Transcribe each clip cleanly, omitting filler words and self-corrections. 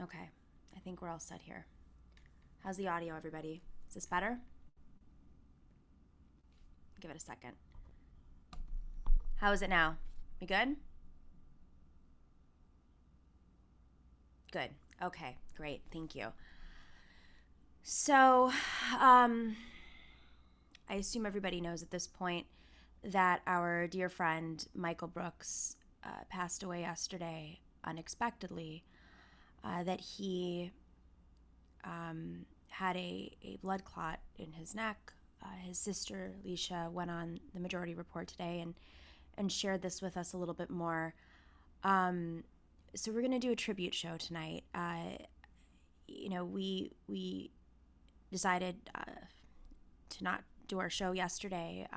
Okay, I think we're all set here. How's the audio, everybody? Is this better? Give it a second. How is it now? We good? Good. Okay, great. Thank you. So, I assume everybody knows at this point that our dear friend Michael Brooks passed away yesterday unexpectedly. That he had a blood clot in his neck. His sister, Leisha, went on the Majority Report today and shared this with us a little bit more. So we're going to do a tribute show tonight. We decided to not do our show yesterday.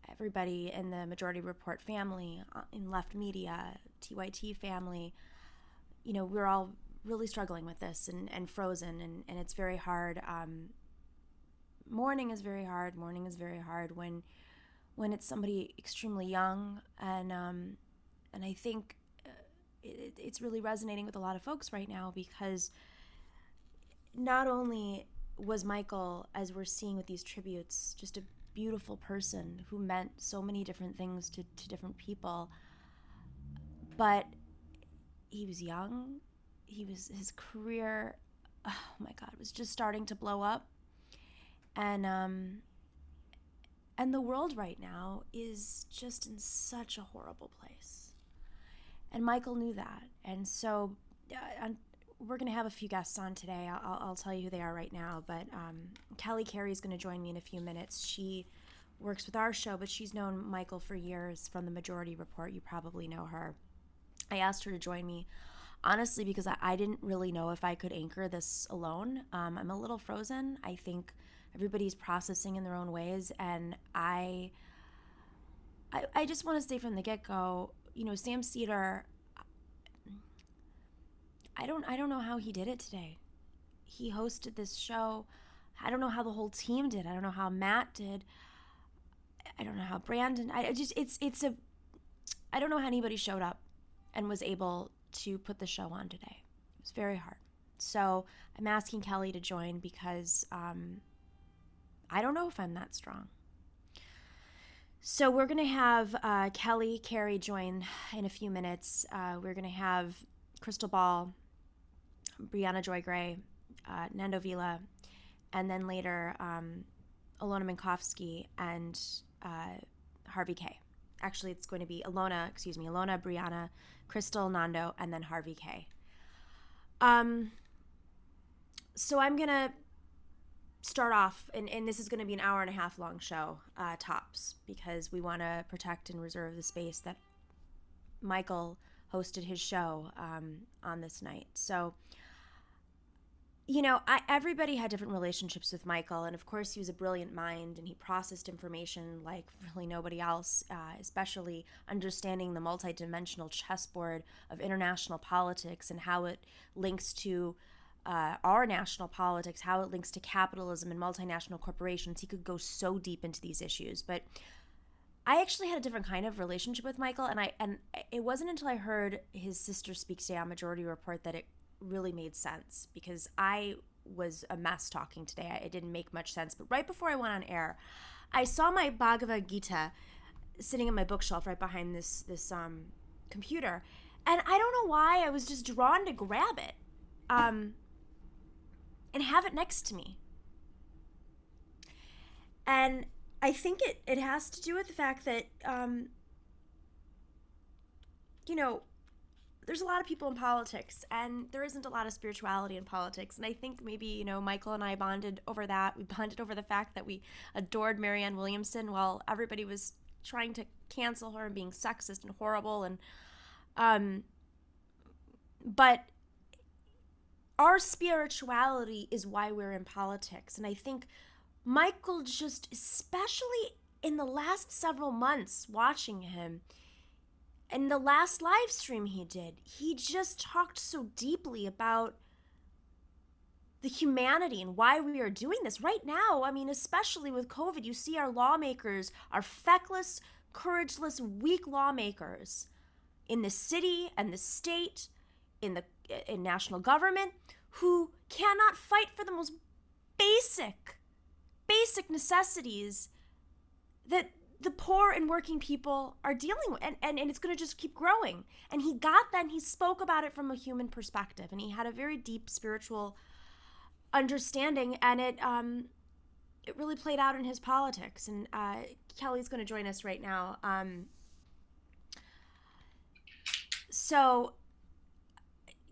Everybody in the Majority Report family, in Left Media, TYT family, we're all really struggling with this and frozen, and it's very hard. Mourning is very hard. Mourning is very hard when it's somebody extremely young, and I think it's really resonating with a lot of folks right now, because not only was Michael, as we're seeing with these tributes, just a beautiful person who meant so many different things to different people, but he was young. His career, oh my God, was just starting to blow up. And the world right now is just in such a horrible place. And Michael knew that. And so we're going to have a few guests on today. I'll tell you who they are right now. But Kelly Carey is going to join me in a few minutes. She works with our show, but she's known Michael for years from the Majority Report. You probably know her. I asked her to join me, honestly, because I didn't really know if I could anchor this alone. I'm a little frozen. I think everybody's processing in their own ways, and I just want to say from the get-go, Sam Cedar, I don't know how he did it today. He hosted this show. I don't know how the whole team did. I don't know how Matt did. I don't know how Brandon. I don't know how anybody showed up and was able to put the show on today. It was very hard. So I'm asking Kelly to join because I don't know if I'm that strong. So we're going to have Kelly Carey join in a few minutes. We're going to have Crystal Ball, Briahna Joy Gray, Nando Vila, and then later Alyona Minkovski and Harvey K. Actually, it's going to be Alyona, Briahna, Crystal, Nando, and then Harvey K. So I'm going to start off, and this is going to be an hour and a half long show, tops, because we want to protect and reserve the space that Michael hosted his show on this night. So, everybody had different relationships with Michael, and of course he was a brilliant mind, and he processed information like really nobody else, especially understanding the multidimensional chessboard of international politics and how it links to our national politics, how it links to capitalism and multinational corporations. He could go so deep into these issues, but I actually had a different kind of relationship with Michael, and it wasn't until I heard his sister speak today on Majority Report that it really made sense, because I was a mess talking today. It didn't make much sense. But right before I went on air, I saw my Bhagavad Gita sitting on my bookshelf right behind this computer, and I don't know why I was just drawn to grab it and have it next to me. And I think it has to do with the fact that there's a lot of people in politics, and there isn't a lot of spirituality in politics. And I think maybe, Michael and I bonded over that. We bonded over the fact that we adored Marianne Williamson while everybody was trying to cancel her and being sexist and horrible. And but our spirituality is why we're in politics. And I think Michael, just especially in the last several months watching him, in the last live stream he did, he just talked so deeply about the humanity and why we are doing this right now. I mean, especially with COVID, you see our lawmakers, our feckless, courageless, weak lawmakers in the city and the state, in the in national government who cannot fight for the most basic necessities that the poor and working people are dealing with, and it's going to just keep growing. And he got that, and he spoke about it from a human perspective, and he had a very deep spiritual understanding, and it really played out in his politics. And Kelly's going to join us right now. So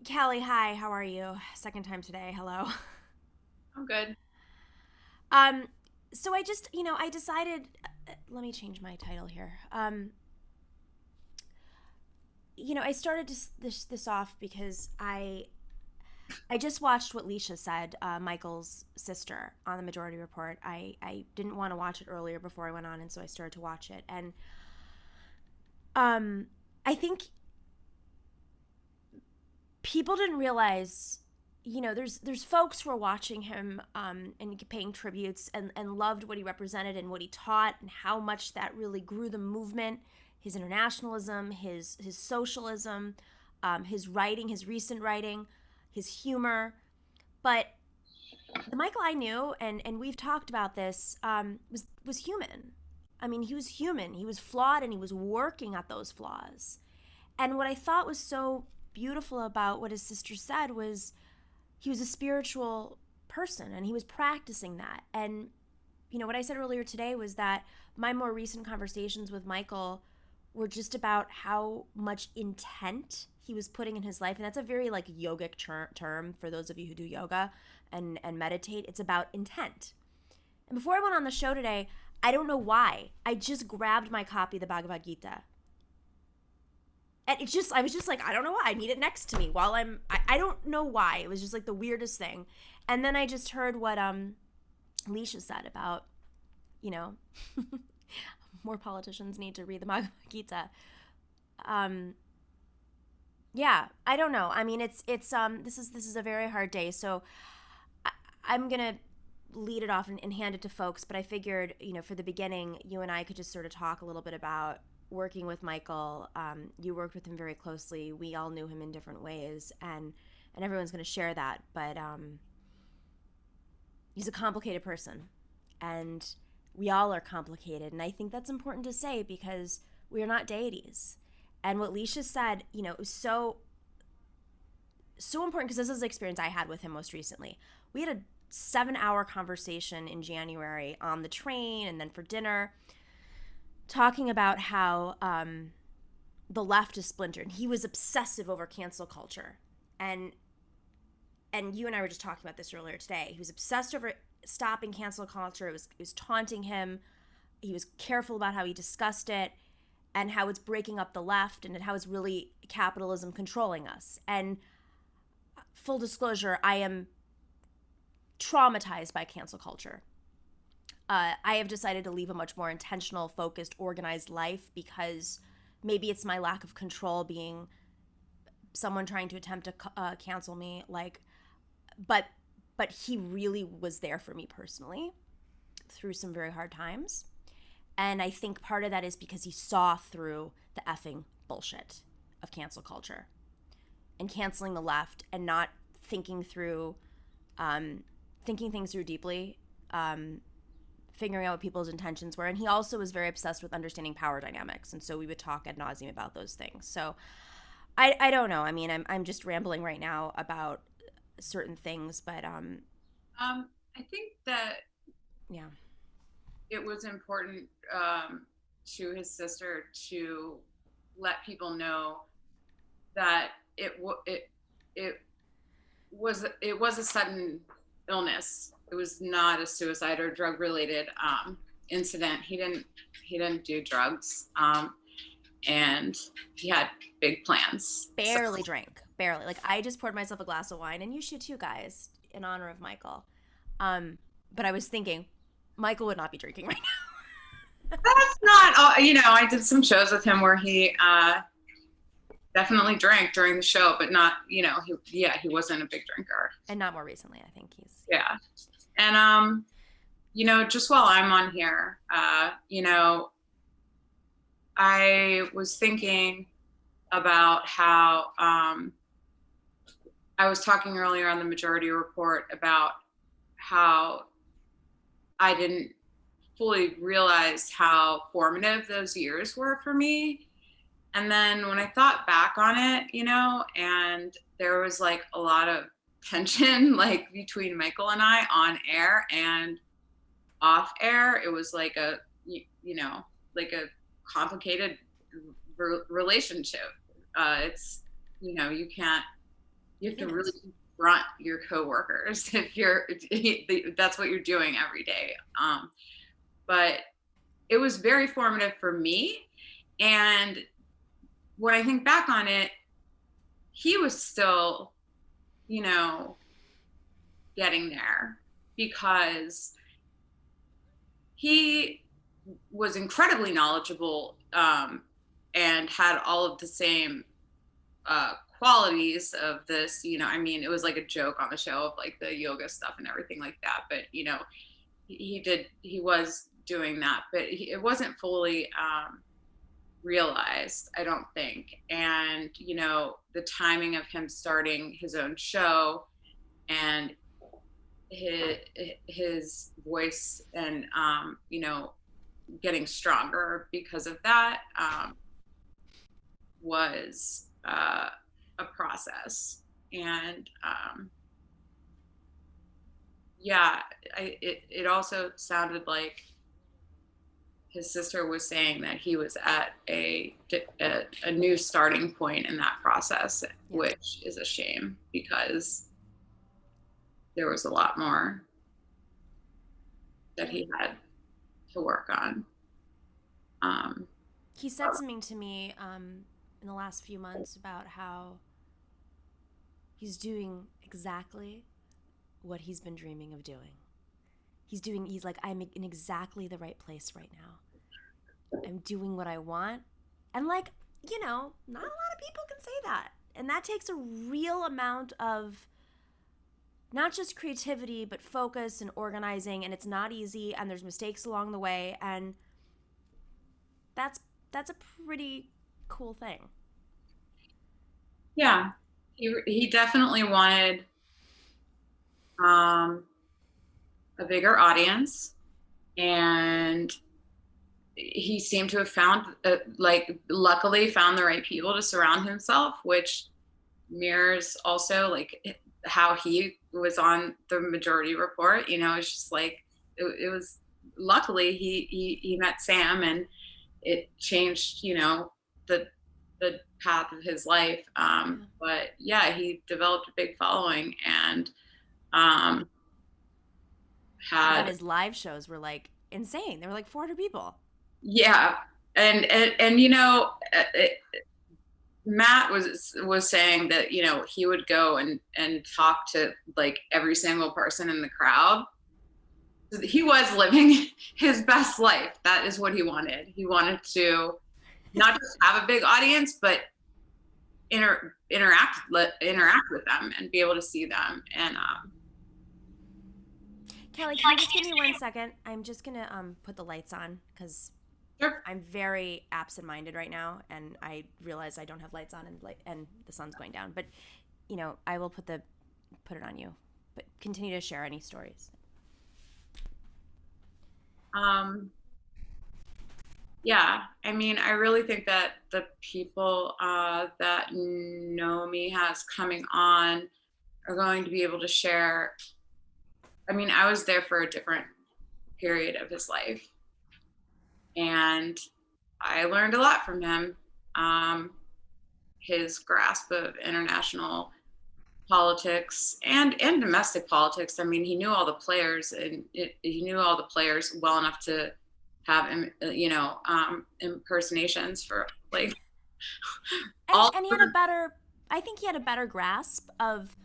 Kelly, hi, how are you? Second time today. Hello. I'm good. So I decided, let me change my title here. I started this off because I just watched what Leisha said, Michael's sister, on the Majority Report. I didn't want to watch it earlier before I went on, and so I started to watch it. And I think people didn't realize, there's folks who are watching him and paying tributes and loved what he represented and what he taught and how much that really grew the movement, his internationalism, his socialism, his writing, his recent writing, his humor. But the Michael I knew, and we've talked about this, was human. I mean, he was human. He was flawed, and he was working at those flaws. And what I thought was so beautiful about what his sister said was he was a spiritual person, and he was practicing that. And what I said earlier today was that my more recent conversations with Michael were just about how much intent he was putting in his life. And that's a very like yogic term for those of you who do yoga and meditate. It's about intent. And before I went on the show today, I don't know why, I just grabbed my copy of the Bhagavad Gita. And I was just like, I don't know why. I need it next to me while I don't know why. It was just like the weirdest thing. And then I just heard what Leisha said about, you know, more politicians need to read the Bhagavad Gita. Yeah, I don't know. I mean, this is a very hard day. So I'm going to lead it off and hand it to folks. But I figured, for the beginning, you and I could just sort of talk a little bit about working with Michael. You worked with him very closely. We all knew him in different ways, and everyone's going to share that. But he's a complicated person, and we all are complicated. And I think that's important to say because we are not deities. And what Leisha said, was so important because this is the experience I had with him most recently. We had a 7-hour conversation in January on the train and then for dinner, talking about how the left is splintered. He was obsessive over cancel culture, and you and I were just talking about this earlier today. He was obsessed over stopping cancel culture. It was taunting him. He was careful about how he discussed it and how it's breaking up the left and how it's really capitalism controlling us. And full disclosure, I am traumatized by cancel culture. I have decided to leave a much more intentional, focused, organized life because maybe it's my lack of control being someone trying to attempt to cancel me. But he really was there for me personally through some very hard times. And I think part of that is because he saw through the effing bullshit of cancel culture and canceling the left and not thinking things through deeply, figuring out what people's intentions were. And he also was very obsessed with understanding power dynamics. And so we would talk ad nauseum about those things. So I don't know. I mean, I'm just rambling right now about certain things, but I think that yeah. it was important to his sister to let people know that it was a sudden illness. It was not a suicide or drug related incident. He didn't do drugs, and he had big plans. Barely drank. Barely. Like, I just poured myself a glass of wine, and you should too, guys, in honor of Michael. But I was thinking, Michael would not be drinking right now. That's not, I did some shows with him where he definitely drank during the show, but not, he wasn't a big drinker. And not more recently, I think he's. Yeah. And, just while I'm on here, I was thinking about how I was talking earlier on the Majority Report about how I didn't fully realize how formative those years were for me. And then when I thought back on it, and there was like a lot of tension like between Michael and I on air and off air. It was like like a complicated relationship. It's, you can't, you have to really confront your coworkers if that's what you're doing every day. But it was very formative for me. And when I think back on it, he was still, getting there because he was incredibly knowledgeable, and had all of the same qualities of this. It was like a joke on the show of like the yoga stuff and everything like that. But he was doing that, but it wasn't fully realized, I don't think. And the timing of him starting his own show and his voice and getting stronger because of that was a process. And it also sounded like his sister was saying that he was at a new starting point in that process, which is a shame because there was a lot more that he had to work on. He said something to me in the last few months about how he's doing exactly what he's been dreaming of doing. He's like, I'm in exactly the right place right now. I'm doing what I want. And like, not a lot of people can say that. And that takes a real amount of not just creativity, but focus and organizing. And it's not easy. And there's mistakes along the way. And that's a pretty cool thing. Yeah, he definitely wanted a bigger audience, and he seemed to have found luckily found the right people to surround himself, which mirrors also like how he was on the Majority Report. It's just like it was luckily he met Sam, and it changed the path of his life. But yeah, he developed a big following, and and his live shows were like insane. They were like 400 people. Yeah, and Matt was saying that he would go and talk to like every single person in the crowd. He was living his best life. That is what he wanted. He wanted to not just have a big audience, but interact with them and be able to see them. And Kelly, can you just give me 1 second? I'm just gonna put the lights on because sure. I'm very absent-minded right now, and I realize I don't have lights on and the sun's going down. But I will put it on you. But continue to share any stories. Yeah, I really think that the people that Nomi has coming on are going to be able to share. I was there for a different period of his life, and I learned a lot from him. His grasp of international politics and domestic politics. He knew all the players, and he knew all the players well enough to have impersonations for like and he had I think he had a better grasp of,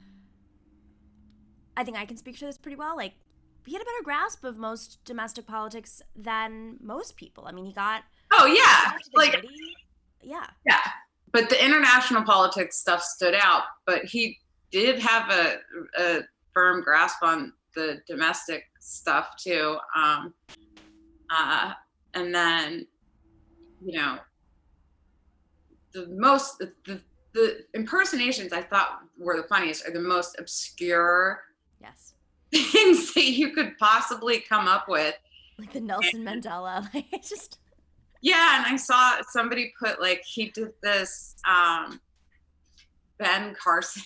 I think I can speak to this pretty well, like he had a better grasp of most domestic politics than most people. He got like yeah but the international politics stuff stood out, but he did have a firm grasp on the domestic stuff too. And then, the the impersonations I thought were the funniest are the most obscure Yes. things that you could possibly come up with. Like the Nelson Mandela. Like, it's just. Yeah, and I saw somebody put, like, he did this Ben Carson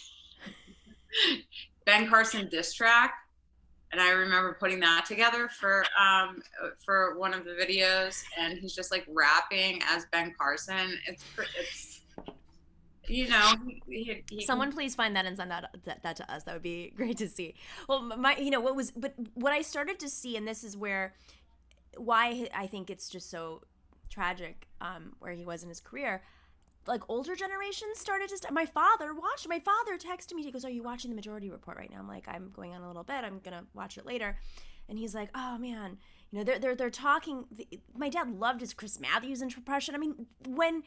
Ben Carson diss track, and I remember putting that together for one of the videos, and he's just like rapping as Ben Carson. It's you know he Someone please find that and send that to us. That would be great to see. Well, what I started to see, and this is why I think it's just so tragic, where he was in his career. Like, older generations started to my father texted me. He goes, "Are you watching the Majority Report right now?" I'm like, "I'm going on a little bit. I'm gonna watch it later." And he's like, "Oh man, they're talking." My dad loved his Chris Matthews impression. I mean, when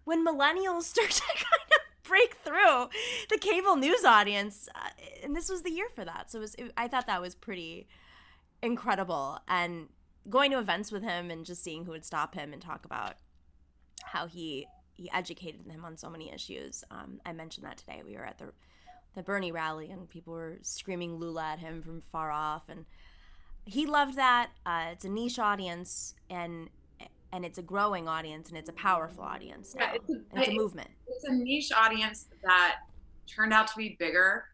millennials start to kind of break through the cable news audience, and this was the year for that. So I thought that was pretty incredible. And going to events with him and just seeing who would stop him and talk about how he educated them on so many issues. I mentioned that today. We were at the Bernie rally, and people were screaming Lula at him from far off, and he loved that. It's a niche audience, and it's a growing audience, and it's a powerful audience now. It's a movement. It's a niche audience that turned out to be bigger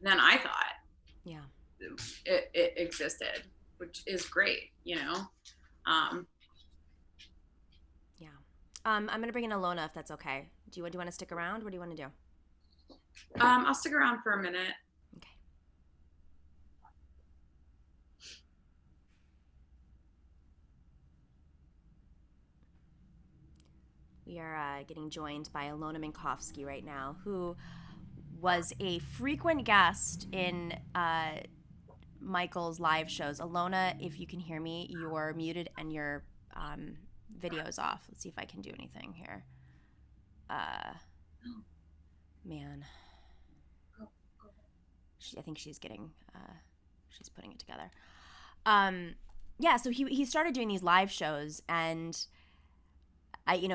than I thought. Yeah, it existed, which is great, Yeah. I'm gonna bring in Alyona if that's okay. Do you want to stick around? What do you want to do? I'll stick around for a minute. Okay. We are getting joined by Alyona Minkovski right now, who was a frequent guest in Michael's live shows. Alyona, if you can hear me, you're muted and your video's off. Let's see if I can do anything here. Man. I think she's getting, she's putting it together. Yeah, so he started doing these live shows, and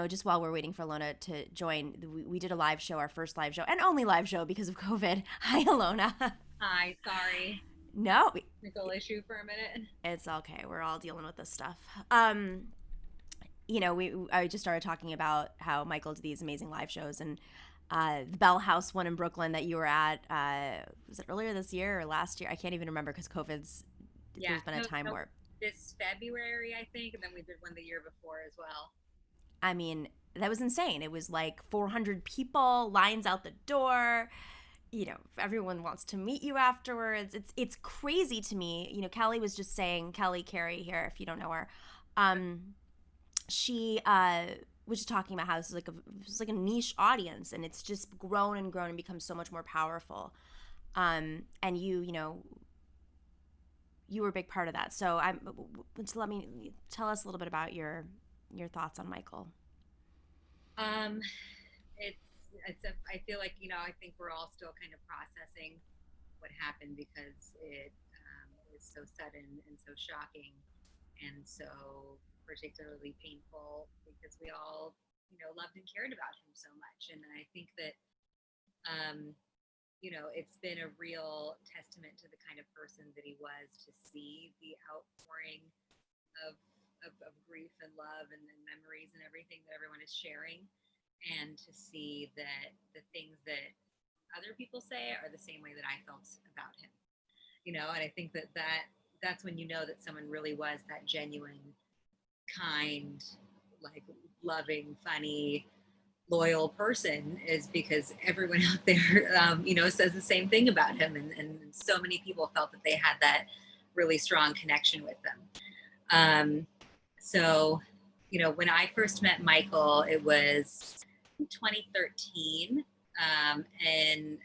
just while we're waiting for Alyona to join, we did a live show, our first live show, and only live show because of COVID. Hi, Alyona. Hi, sorry. No. Technical issue for a minute. It's okay. We're all dealing with this stuff. I just started talking about how Michael did these amazing live shows, and the Bell House one in Brooklyn that you were at, was it earlier this year or last year? I can't even remember because there's been a time warp. This February, I think, and then we did one the year before as well. I mean, that was insane. It was like 400 people, lines out the door. Everyone wants to meet you afterwards. It's crazy to me. Kelly was just saying, Kelly Carey here, if you don't know her, she was just talking about how this is like a niche audience, and it's just grown and grown and become so much more powerful. And you were a big part of that. So let me tell us a little bit about your thoughts on Michael. I feel like, I think we're all still kind of processing what happened because it was so sudden and so shocking and so particularly painful because we all, loved and cared about him so much. And I think that, it's been a real testament to the kind of person that he was to see the outpouring of grief and love and memories and everything that everyone is sharing, and to see that the things that other people say are the same way that I felt about him, and I think that's when that someone really was that genuine, kind, like loving, funny, loyal person, is because everyone out there, says the same thing about him, and so many people felt that they had that really strong connection with them. So, when I first met Michael, it was 2013, and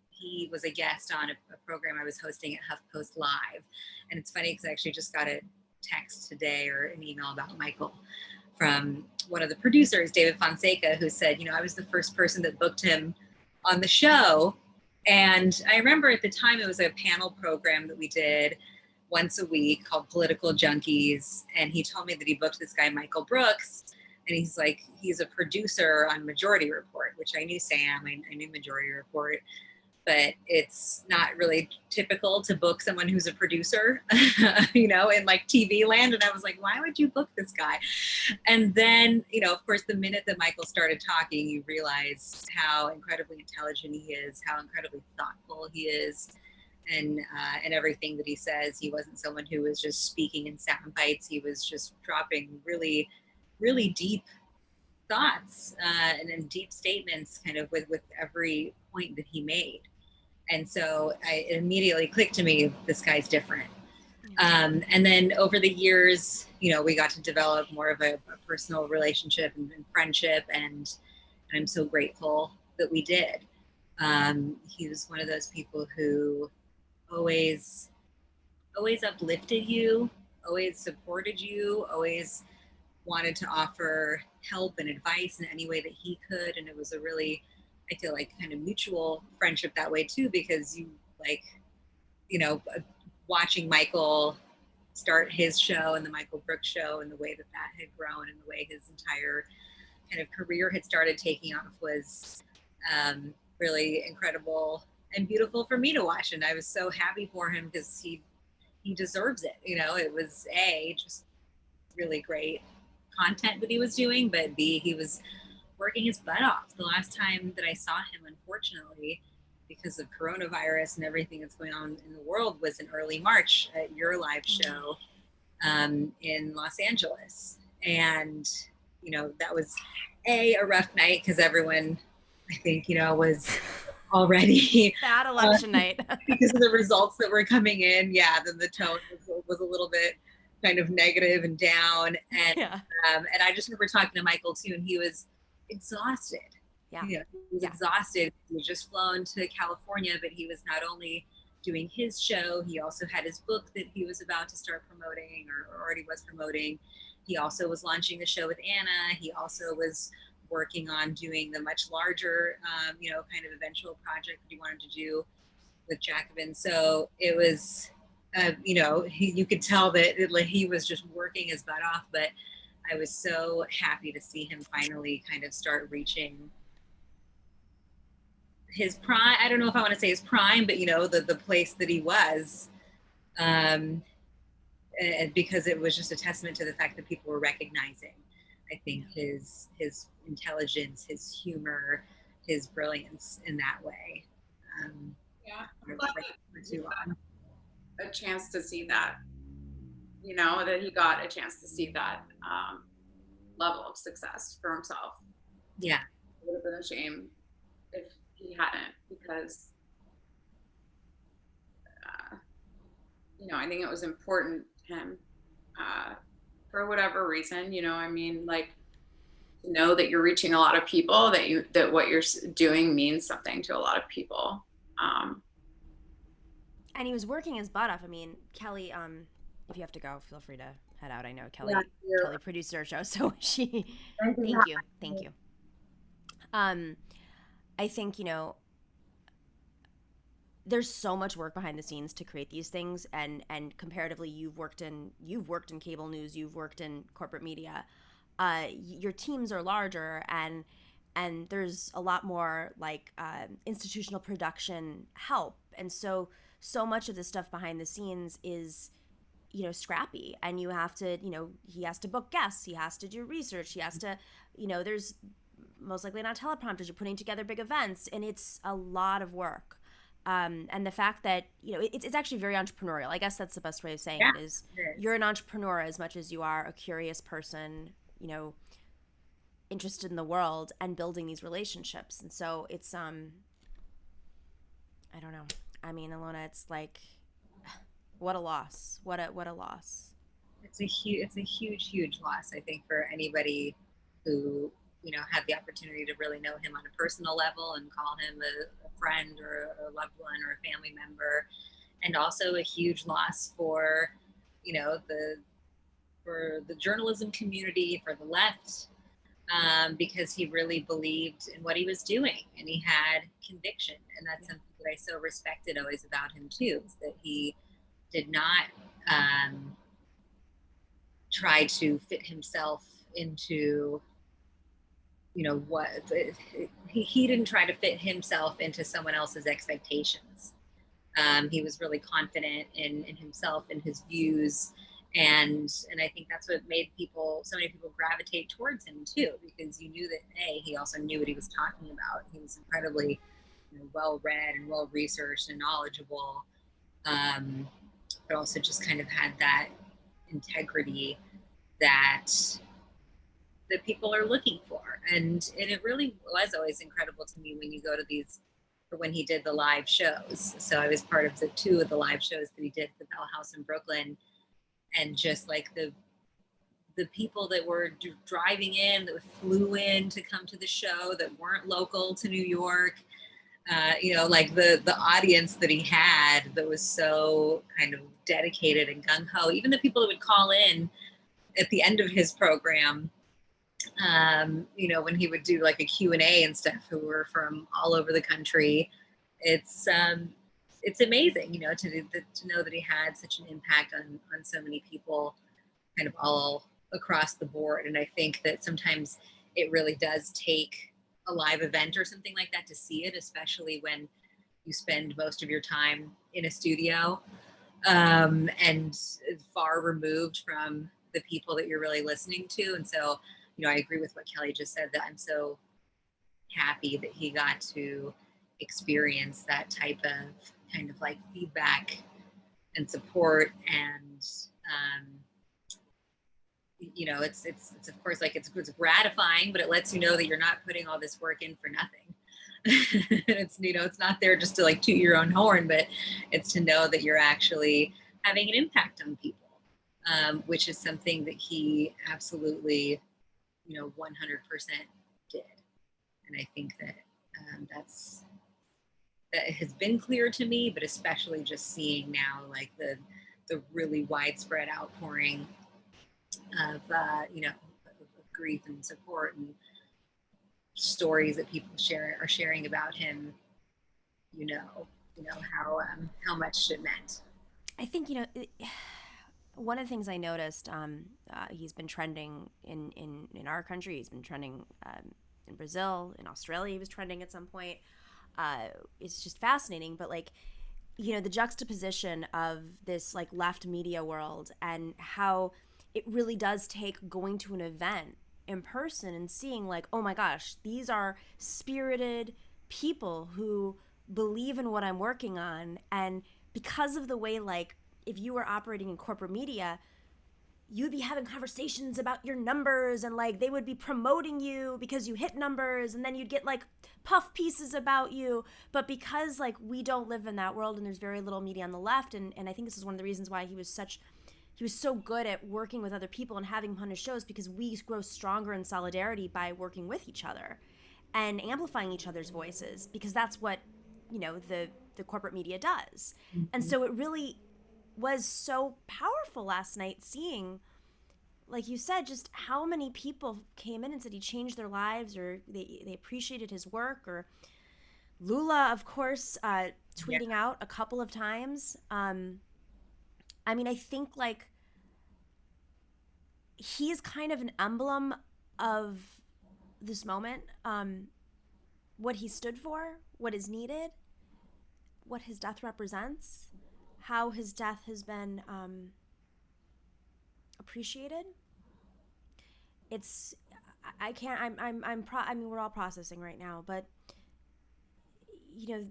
he was a guest on a program I was hosting at HuffPost Live. And it's funny because I actually just got a text today or an email about Michael from one of the producers, David Fonseca, who said, I was the first person that booked him on the show. And I remember at the time it was a panel program that we did once a week called Political Junkies. And he told me that he booked this guy, Michael Brooks, And he's like, he's a producer on Majority Report, which I knew Sam, I knew Majority Report, but it's not really typical to book someone who's a producer, you know, in like TV land. And I was like, why would you book this guy? And then, you know, of course, the minute that Michael started talking, you realize how incredibly intelligent he is, how incredibly thoughtful he is, and everything that he says. He wasn't someone who was just speaking in sound bites. He was just dropping really, really deep thoughts and deep statements kind of with every point that he made. And so it immediately clicked to me, this guy's different. And then over the years, you know, we got to develop more of a personal relationship and friendship, and I'm so grateful that we did. He was one of those people who always uplifted you, always supported you, always wanted to offer help and advice in any way that he could. And it was a really, I feel like, kind of mutual friendship that way too, because you like, you know, watching Michael start his show and the Michael Brooks show, and the way that had grown and the way his entire kind of career had started taking off was really incredible and beautiful for me to watch. And I was so happy for him because he deserves it. You know, it was just really great content that he was doing, but B, he was working his butt off. The last time that I saw him, unfortunately, because of coronavirus and everything that's going on in the world, was in early March at your live show in Los Angeles. And, you know, that was a rough night because everyone, I think, you know, was already bad election night because of the results that were coming in. Yeah, then the tone was a little bit kind of negative and down. And and I just remember talking to Michael too, and he was exhausted. Yeah, he was exhausted. He was just flown to California, but he was not only doing his show, he also had his book that he was about to start promoting or already was promoting. He also was launching the show with Anna. He also was working on doing the much larger, you know, kind of eventual project that he wanted to do with Jacobin. So it was, you know, you could tell that he was just working his butt off, but I was so happy to see him finally kind of start reaching his prime. I don't know if I want to say his prime, but, you know, the place that he was, and because it was just a testament to the fact that people were recognizing, I think, his intelligence, his humor, his brilliance in that way. A chance to see that, you know, that he got a chance to see that level of success for himself. Yeah. It would have been a shame if he hadn't, because, you know, I think it was important to him for whatever reason, you know, I mean, like, to know that you're reaching a lot of people, that what you're doing means something to a lot of people. And he was working his butt off. I mean, Kelly, if you have to go, feel free to head out. I know Kelly produced our show, so she. Thank you. I think, you know, there's so much work behind the scenes to create these things, and comparatively, you've worked in cable news, you've worked in corporate media. Your teams are larger, and there's a lot more like institutional production help, and so much of the stuff behind the scenes is, you know, scrappy, and you have to, you know, he has to book guests, he has to do research, he has to, you know, there's most likely not teleprompters, you're putting together big events, and it's a lot of work. And the fact that, you know, it's actually very entrepreneurial. I guess that's the best way of saying it is you're an entrepreneur as much as you are a curious person, you know, interested in the world and building these relationships. And so it's, I don't know. I mean, Alyona, it's like, what a loss. What a loss. It's a huge loss, I think, for anybody who, you know, had the opportunity to really know him on a personal level and call him a friend or a loved one or a family member. And also a huge loss for, you know, for the journalism community, for the left, because he really believed in what he was doing and he had conviction. And that's something that I so respected always about him too, is that he did not try to fit himself into you know, he didn't try to fit himself into someone else's expectations. He was really confident in himself and his views, and I think that's what made so many people gravitate towards him too, because you knew that he also knew what he was talking about. He was incredibly, well read and well researched and knowledgeable, but also just kind of had that integrity that people are looking for. And it really was always incredible to me when you go to these, or when he did the live shows. So I was part of the 2 of the live shows that he did at the Bell House in Brooklyn, and just like the people that were driving in, that flew in to come to the show, that weren't local to New York, like the audience that he had that was so kind of dedicated and gung-ho, even the people that would call in at the end of his program, when he would do like a Q&A and stuff, who were from all over the country. It's amazing, to know that he had such an impact on so many people, kind of all across the board. And I think that sometimes it really does take a live event or something like that to see it, especially when you spend most of your time in a studio, and far removed from the people that you're really listening to. And so, I agree with what Kelly just said, that I'm so happy that he got to experience that type of kind of like feedback and support. And it's of course, like it's gratifying, but it lets you know that you're not putting all this work in for nothing. It's not there just to like toot your own horn, but it's to know that you're actually having an impact on people, which is something that he absolutely 100% did. And I think that that has been clear to me, but especially just seeing now like the really widespread outpouring of grief and support and stories that people are sharing about him, how much it meant. I think one of the things I noticed, he's been trending in our country. He's been trending in Brazil, in Australia. He was trending at some point. It's just fascinating, but like, the juxtaposition of this like left media world and how it really does take going to an event in person and seeing like, oh my gosh, these are spirited people who believe in what I'm working on. And because of the way, like, if you were operating in corporate media, you'd be having conversations about your numbers, and like they would be promoting you because you hit numbers, and then you'd get like puff pieces about you. But because like we don't live in that world, and there's very little media on the left, and I think this is one of the reasons why he was so good at working with other people and having him on his shows, because we grow stronger in solidarity by working with each other and amplifying each other's voices, because that's what the corporate media does. Mm-hmm. And so it really was so powerful last night seeing, like you said, just how many people came in and said he changed their lives, or they appreciated his work. Or Lula, of course, tweeting out a couple of times. I think like he's kind of an emblem of this moment, what he stood for, what is needed, what his death represents, how his death has been appreciated. It's, I can't, we're all processing right now, but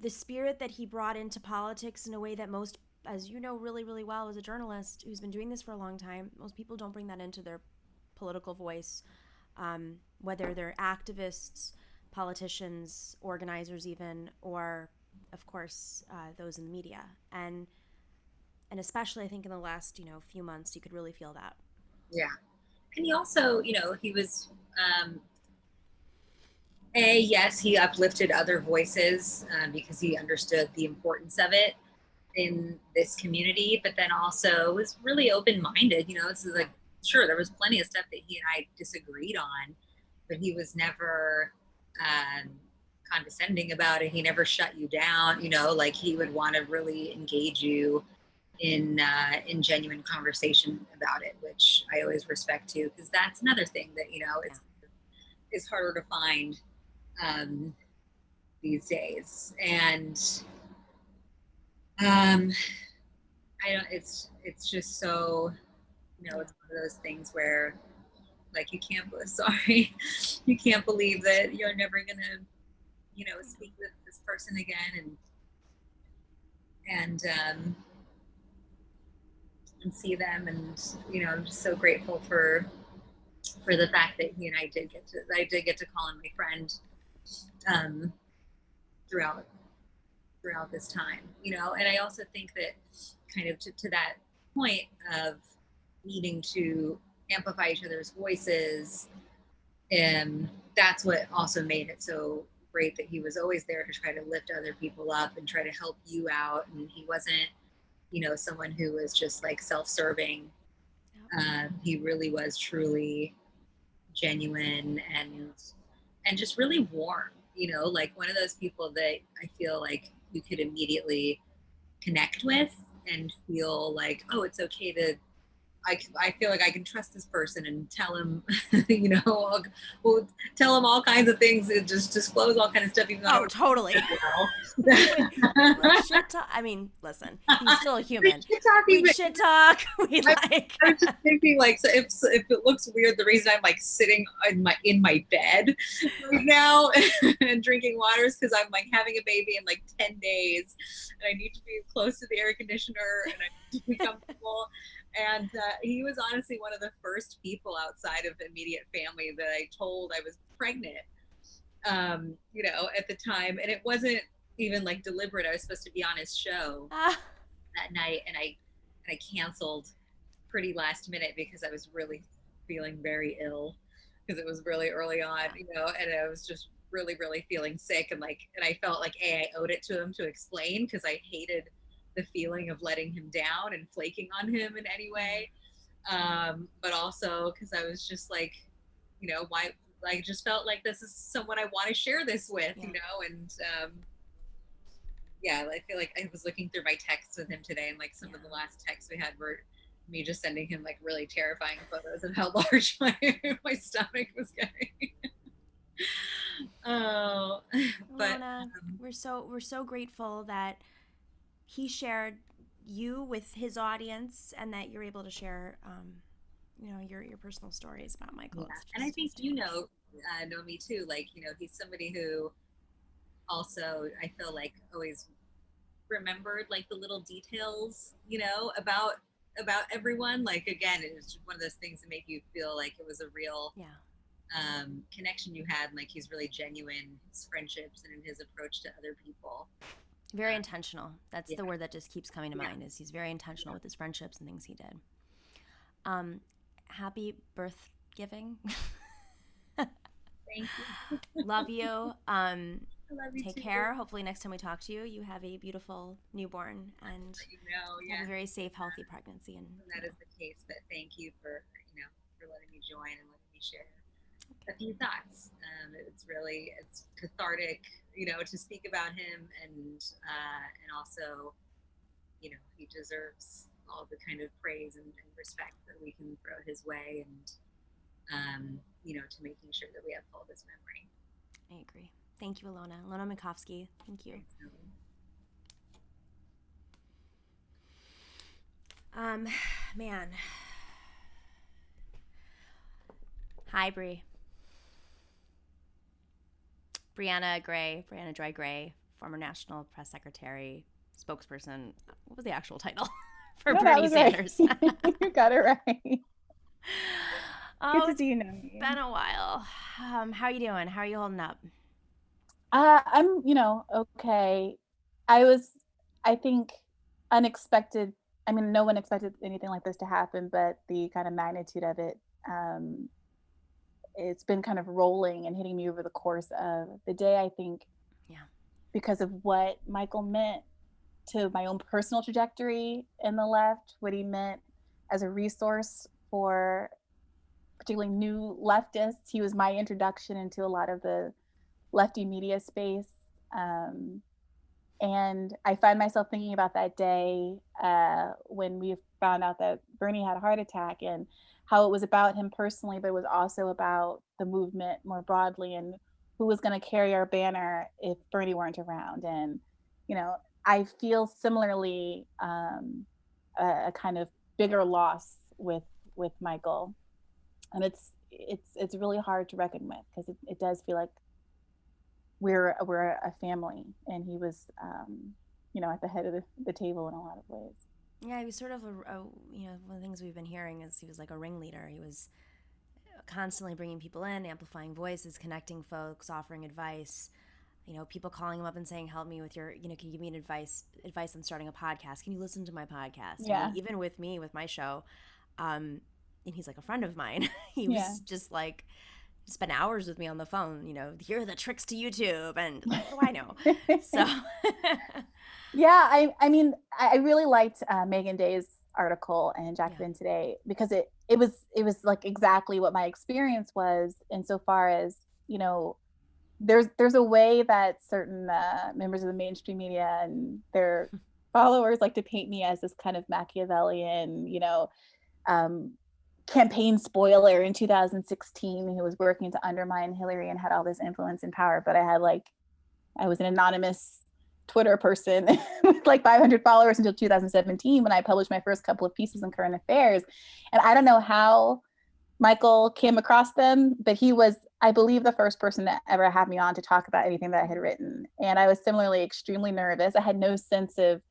the spirit that he brought into politics in a way that most, as you know really, really well as a journalist who's been doing this for a long time, most people don't bring that into their political voice, whether they're activists, politicians, organizers even, or of course those in the media. And especially I think in the last few months you could really feel that. Yeah. And he also, he was yes, he uplifted other voices because he understood the importance of it in this community, but then also was really open-minded. It's like, sure, there was plenty of stuff that he and I disagreed on, but he was never condescending about it. He never shut you down. Like he would want to really engage you in genuine conversation about it, which I always respect too, because that's another thing that it's is harder to find these days. And I don't. It's just so, it's one of those things where, like, you can't. Sorry, you can't believe that you're never gonna, speak with this person again, and see them, and I'm just so grateful for the fact that he and I did get to call him my friend um, throughout this time, and I also think that kind of to that point of needing to amplify each other's voices, and that's what also made it so great that he was always there to try to lift other people up and try to help you out, and he wasn't someone who was just like self-serving. He really was truly genuine and just really warm, like one of those people that I feel like you could immediately connect with and feel like, oh, it's okay to, I feel like I can trust this person and tell him, we'll tell him all kinds of things and just disclose all kinds of stuff. Even though totally. Shit talk. I mean, listen, he's still a human. We shit talk. We like. I was just thinking, like, so if it looks weird, the reason I'm like sitting in my bed right now and drinking water is because I'm like having a baby in like 10 days, and I need to be close to the air conditioner and I need to be comfortable. And he was honestly one of the first people outside of immediate family that I told I was pregnant, at the time. And it wasn't even like deliberate. I was supposed to be on his show that night, and I canceled pretty last minute because I was really feeling very ill because it was really early on, and I was just really, really feeling sick. And I felt like I owed it to him to explain, because I hated the feeling of letting him down and flaking on him in any way. But also because I was just like, why? I just felt like this is someone I want to share this with, and I feel like I was looking through my texts with him today, and like some of the last texts we had were me just sending him like really terrifying photos of how large my stomach was getting. Oh, but Alyona, we're so grateful that he shared you with his audience, and that you're able to share, your personal stories about Michael. Yeah. And I think know me too. Like, he's somebody who also, I feel like, always remembered like the little details, about everyone. Like, again, it was just one of those things that make you feel like it was a real connection you had. And like, he's really genuine in his friendships and in his approach to other people. Very intentional. That's the word that just keeps coming to mind, is he's very intentional with his friendships and things he did. Happy birth giving. Thank you. Love you. I love you take too. care. Hopefully next time we talk to you, you have a beautiful newborn and have a very safe, healthy pregnancy. And that is the case. But thank you for letting me join and letting me share a few thoughts. It's cathartic, to speak about him, and also, he deserves all the kind of praise and respect that we can throw his way, and to making sure that we uphold his memory. I agree. Thank you, Alyona Minkovski. Thank you. Man. Hi, Briahna Joy Gray, former National Press Secretary, spokesperson. What was the actual title for Bernie Sanders? Right. You got it right. Oh, good to see you, Naomi. Been a while. How are you doing? How are you holding up? I'm, okay. I think, unexpected. I mean, no one expected anything like this to happen, but the kind of magnitude of it, it's been kind of rolling and hitting me over the course of the day, I think, because of what Michael meant to my own personal trajectory in the left, what he meant as a resource for particularly new leftists. He was my introduction into a lot of the lefty media space. And I find myself thinking about that day when we found out that Bernie had a heart attack, and how it was about him personally, but it was also about the movement more broadly and who was going to carry our banner if Bernie weren't around. And, you know, I feel similarly a kind of bigger loss with Michael. And it's really hard to reckon with, because it does feel like we're a family, and he was, you know, at the head of the table in a lot of ways. Yeah, he was sort of you know, one of the things we've been hearing is he was like a ringleader. He was constantly bringing people in, amplifying voices, connecting folks, offering advice. You know, people calling him up and saying, "Help me with your, you know, can you give me an advice on starting a podcast? Can you listen to my podcast?" Yeah. I mean, even with me, with my show, and he's like a friend of mine. He was just like, spent hours with me on the phone. You know, here are the tricks to YouTube, and like, what do I know? So. Yeah, I mean, I really liked Megan Day's article and Jacobin today, because it was like exactly what my experience was, insofar as, you know, there's a way that certain members of the mainstream media and their followers like to paint me as this kind of Machiavellian, you know, campaign spoiler in 2016 who was working to undermine Hillary and had all this influence and power. But I was an anonymous Twitter person with like 500 followers until 2017, when I published my first couple of pieces in Current Affairs. And I don't know how Michael came across them, but he was, I believe, the first person to ever have me on to talk about anything that I had written. And I was similarly extremely nervous. I had no sense of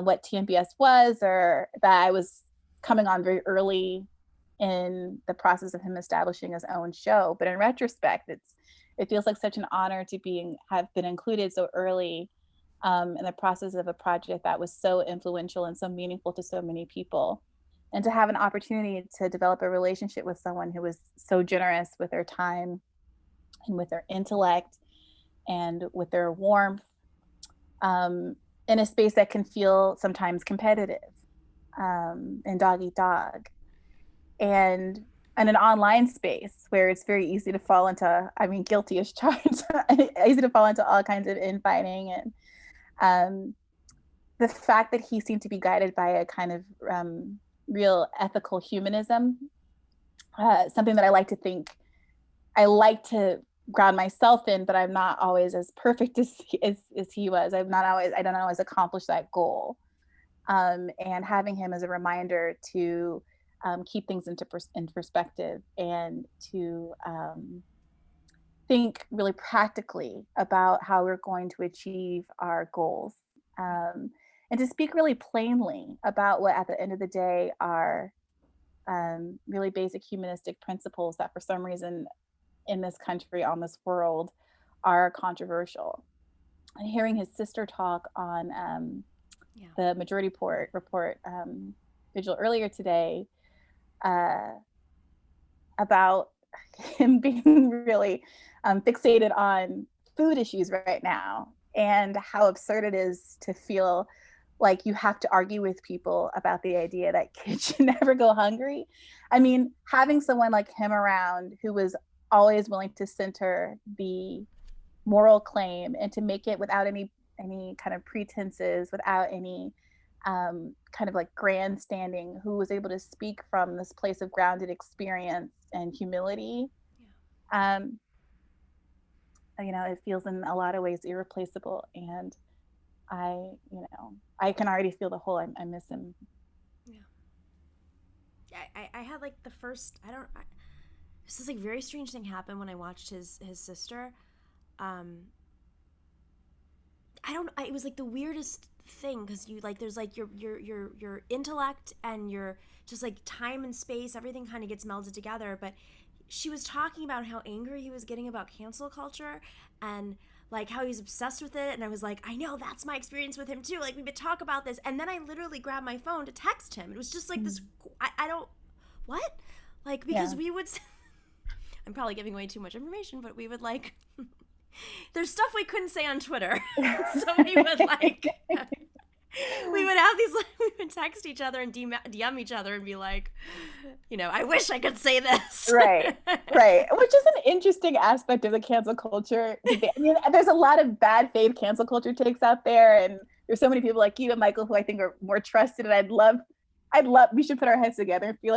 what TMBS was, or that I was coming on very early in the process of him establishing his own show. But in retrospect, it feels like such an honor to have been included so early in the process of a project that was so influential and so meaningful to so many people, and to have an opportunity to develop a relationship with someone who was so generous with their time and with their intellect and with their warmth, in a space that can feel sometimes competitive and dog eat dog, and in an online space where it's very easy to fall into, I mean, guilty as charged, easy to fall into all kinds of infighting. And the fact that he seemed to be guided by a kind of real ethical humanism, something that I like to ground myself in, but I'm not always as perfect as he was. I don't always accomplish that goal. And having him as a reminder to keep things in perspective, and to think really practically about how we're going to achieve our goals, and to speak really plainly about what at the end of the day are really basic humanistic principles that for some reason in this country, on this world, are controversial. And hearing his sister talk on the Majority Report vigil earlier today, about him being really fixated on food issues right now, and how absurd it is to feel like you have to argue with people about the idea that kids should never go hungry. I mean, having someone like him around, who was always willing to center the moral claim and to make it without any kind of pretenses, without any kind of like grandstanding, who was able to speak from this place of grounded experience and humility. You know, it feels in a lot of ways irreplaceable, and I can already feel the hole. I miss him. I had like the first, this is like very strange thing happened when I watched his sister. It was like the weirdest thing, because you like, there's like your intellect and your just like time and space, everything kind of gets melded together. But she was talking about how angry he was getting about cancel culture, and like how he's obsessed with it. And I was like, I know, that's my experience with him too. Like, we would talk about this. And then I literally grabbed my phone to text him. It was just like this, what? Like, because we would, I'm probably giving away too much information, but we would like, there's stuff we couldn't say on Twitter. So we would like, we would have these, like, we would text each other and DM each other and be like, you know, I wish I could say this. Right. Which is an interesting aspect of the cancel culture debate. I mean, there's a lot of bad faith cancel culture takes out there, and there's so many people like you and Michael who I think are more trusted. And I'd love, we should put our heads together and feel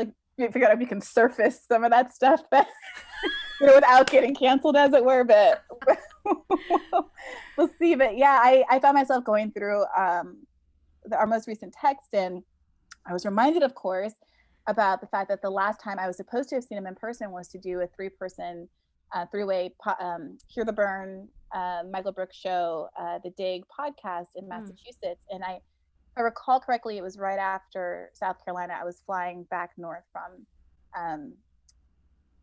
figure out if you can surface some of that stuff, but without getting canceled, as it were. But we'll see. But yeah, I found myself going through our most recent text, and I was reminded, of course, about the fact that the last time I was supposed to have seen him in person was to do a three-person three-way Hear the Burn Michael Brooks show, the Dig podcast in Massachusetts. And if I recall correctly, it was right after South Carolina. I was flying back north from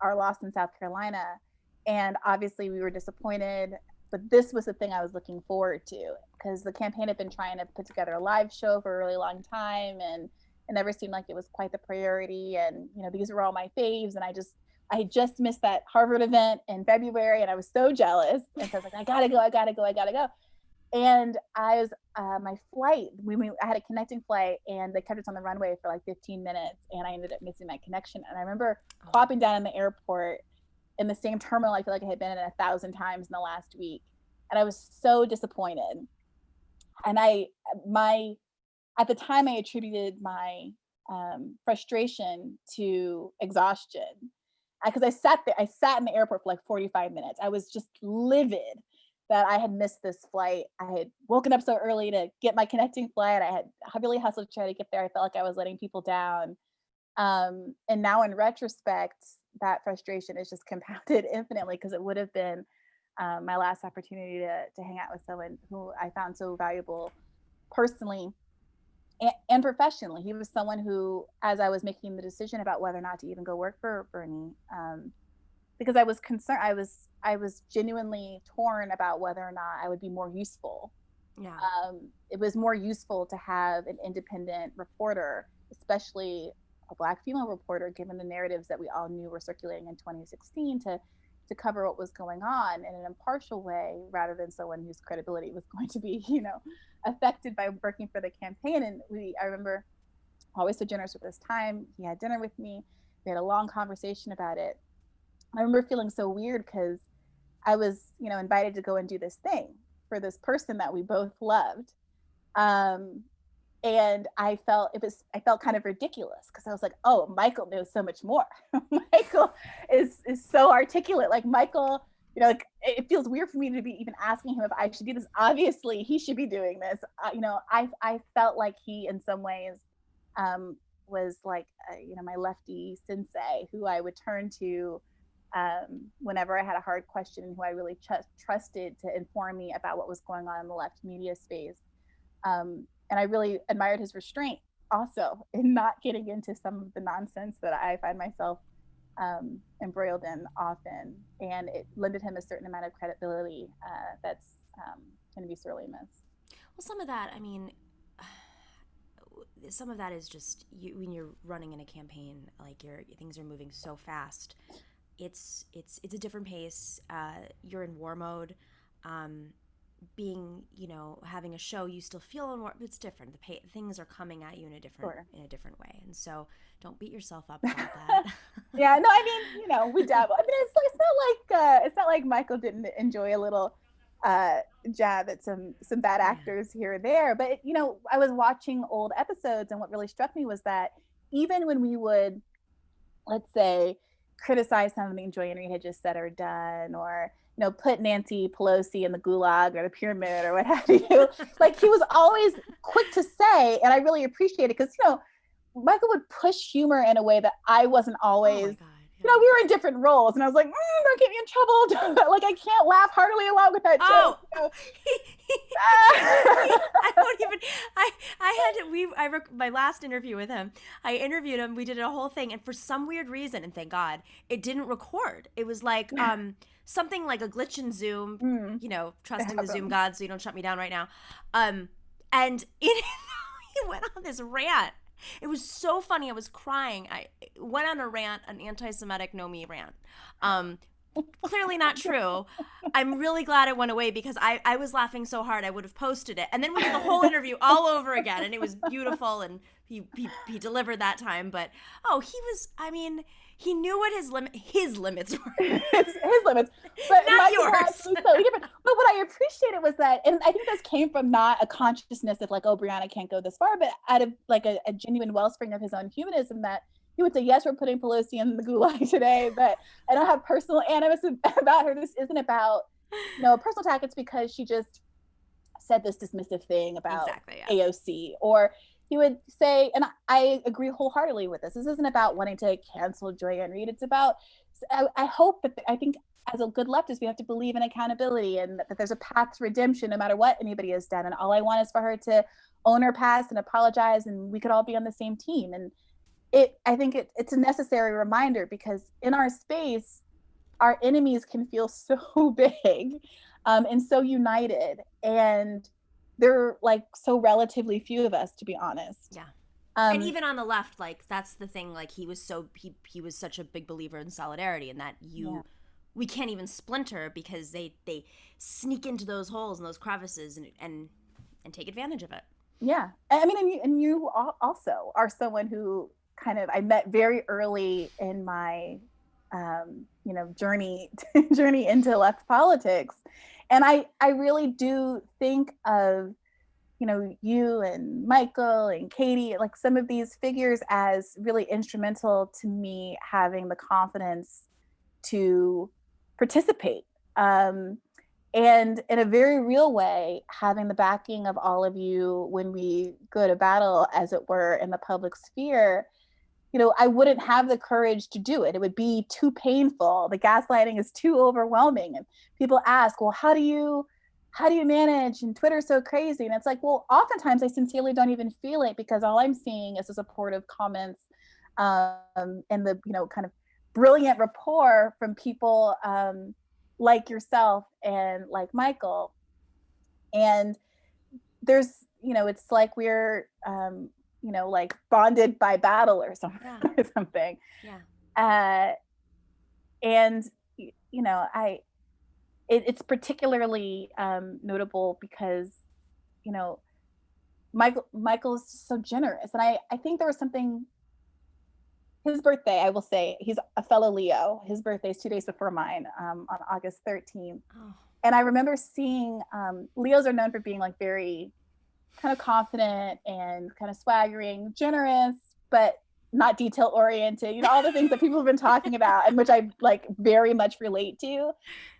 our loss in South Carolina, and obviously we were disappointed, but this was the thing I was looking forward to, because the campaign had been trying to put together a live show for a really long time, and it never seemed like it was quite the priority. And these were all my faves, and I had just missed that Harvard event in February, and I was so jealous. And so I was like, I gotta go. And I was my flight, I had a connecting flight, and they kept us on the runway for like 15 minutes, and I ended up missing my connection. And I remember plopping down in the airport in the same terminal I feel like I had been in 1,000 times in the last week, and I was so disappointed. And at the time I attributed my frustration to exhaustion, because I sat in the airport for like 45 minutes. I was just livid that I had missed this flight. I had woken up so early to get my connecting flight. I had really hustled to try to get there. I felt like I was letting people down. And now in retrospect, that frustration is just compounded infinitely, because it would have been my last opportunity to hang out with someone who I found so valuable personally and professionally. He was someone who, as I was making the decision about whether or not to even go work for Bernie, because I was concerned, I was genuinely torn about whether or not I would be more useful. Yeah. It was more useful to have an independent reporter, especially a Black female reporter, given the narratives that we all knew were circulating in 2016, to cover what was going on in an impartial way, rather than someone whose credibility was going to be, affected by working for the campaign. And I remember, always so generous with his time. He had dinner with me. We had a long conversation about it. I remember feeling so weird, because I was, invited to go and do this thing for this person that we both loved. And I felt kind of ridiculous, because I was like, oh, Michael knows so much more. Michael is so articulate. Like, Michael, like, it feels weird for me to be even asking him if I should do this. Obviously, he should be doing this. I felt like he, in some ways, was like, my lefty sensei, who I would turn to whenever I had a hard question, and who I really trusted to inform me about what was going on in the left media space. And I really admired his restraint also in not getting into some of the nonsense that I find myself embroiled in often. And it lended him a certain amount of credibility that's going to be sorely missed. Well, some of that, some of that is just when you're running in a campaign, like things are moving so fast. It's a different pace. You're in war mode. Being, having a show, you still feel in war. It's different. Things are coming at you in a different way, and so don't beat yourself up about that. Yeah, no, we dabble. It's not like Michael didn't enjoy a little jab at some bad actors here or there. But I was watching old episodes, and what really struck me was that even when we would, let's say, criticize something Joy and Reed had just said or done, or put Nancy Pelosi in the gulag or the pyramid or what have you, like, he was always quick to say, and I really appreciate it, because Michael would push humor in a way that I wasn't always. We were in different roles, and I was like, don't get me in trouble. Like, I can't laugh heartily along with that joke. My last interview with him, I interviewed him, we did a whole thing, and for some weird reason, and thank God, it didn't record. It was like something like a glitch in Zoom, trusting the Zoom gods so you don't shut me down right now. And he went on this rant. It was so funny. I was crying. I went on a rant, an anti-Semitic no me rant. Clearly not true. I'm really glad it went away, because I was laughing so hard I would have posted it. And then we did the whole interview all over again, and it was beautiful, and he delivered that time. But he knew what his limits were. His limits, but not yours. So different. But what I appreciated was that, and I think this came from not a consciousness of like, oh, Briahna can't go this far, but out of like a genuine wellspring of his own humanism, that he would say, yes, we're putting Pelosi in the gulag today, but I don't have personal animus about her. This isn't about, a personal attack. It's because she just said this dismissive thing about AOC. Or he would say, and I agree wholeheartedly with this isn't about wanting to cancel Joy-Ann Reid. It's about, I hope that, I think as a good leftist, we have to believe in accountability and that there's a path to redemption no matter what anybody has done. And all I want is for her to own her past and apologize, and we could all be on the same team. And I think it's a necessary reminder, because in our space, our enemies can feel so big and so united. And there are like so relatively few of us, to be honest. Yeah. And even on the left, like that's the thing, like he was such a big believer in solidarity, and that we can't even splinter because they sneak into those holes and those crevices and take advantage of it. Yeah. I mean, and you also are someone who I met very early in my journey into left politics. And I really do think of, you and Michael and Katie, like some of these figures, as really instrumental to me having the confidence to participate. And in a very real way, having the backing of all of you when we go to battle, as it were, in the public sphere. I wouldn't have the courage to do it. It would be too painful. The gaslighting is too overwhelming. And people ask, well, how do you manage? And Twitter's so crazy. And it's like, well, oftentimes I sincerely don't even feel it, because all I'm seeing is the supportive comments and the, kind of brilliant rapport from people like yourself and like Michael. And there's, it's like we're, like bonded by battle or something. Yeah. And, it's particularly notable because, Michael's so generous. And I think there was something, his birthday, I will say, he's a fellow Leo. His birthday is 2 days before mine, on August 13th. Oh. And I remember seeing, Leos are known for being like very kind of confident and kind of swaggering, generous, but not detail oriented, all the things that people have been talking about, and which I like very much relate to.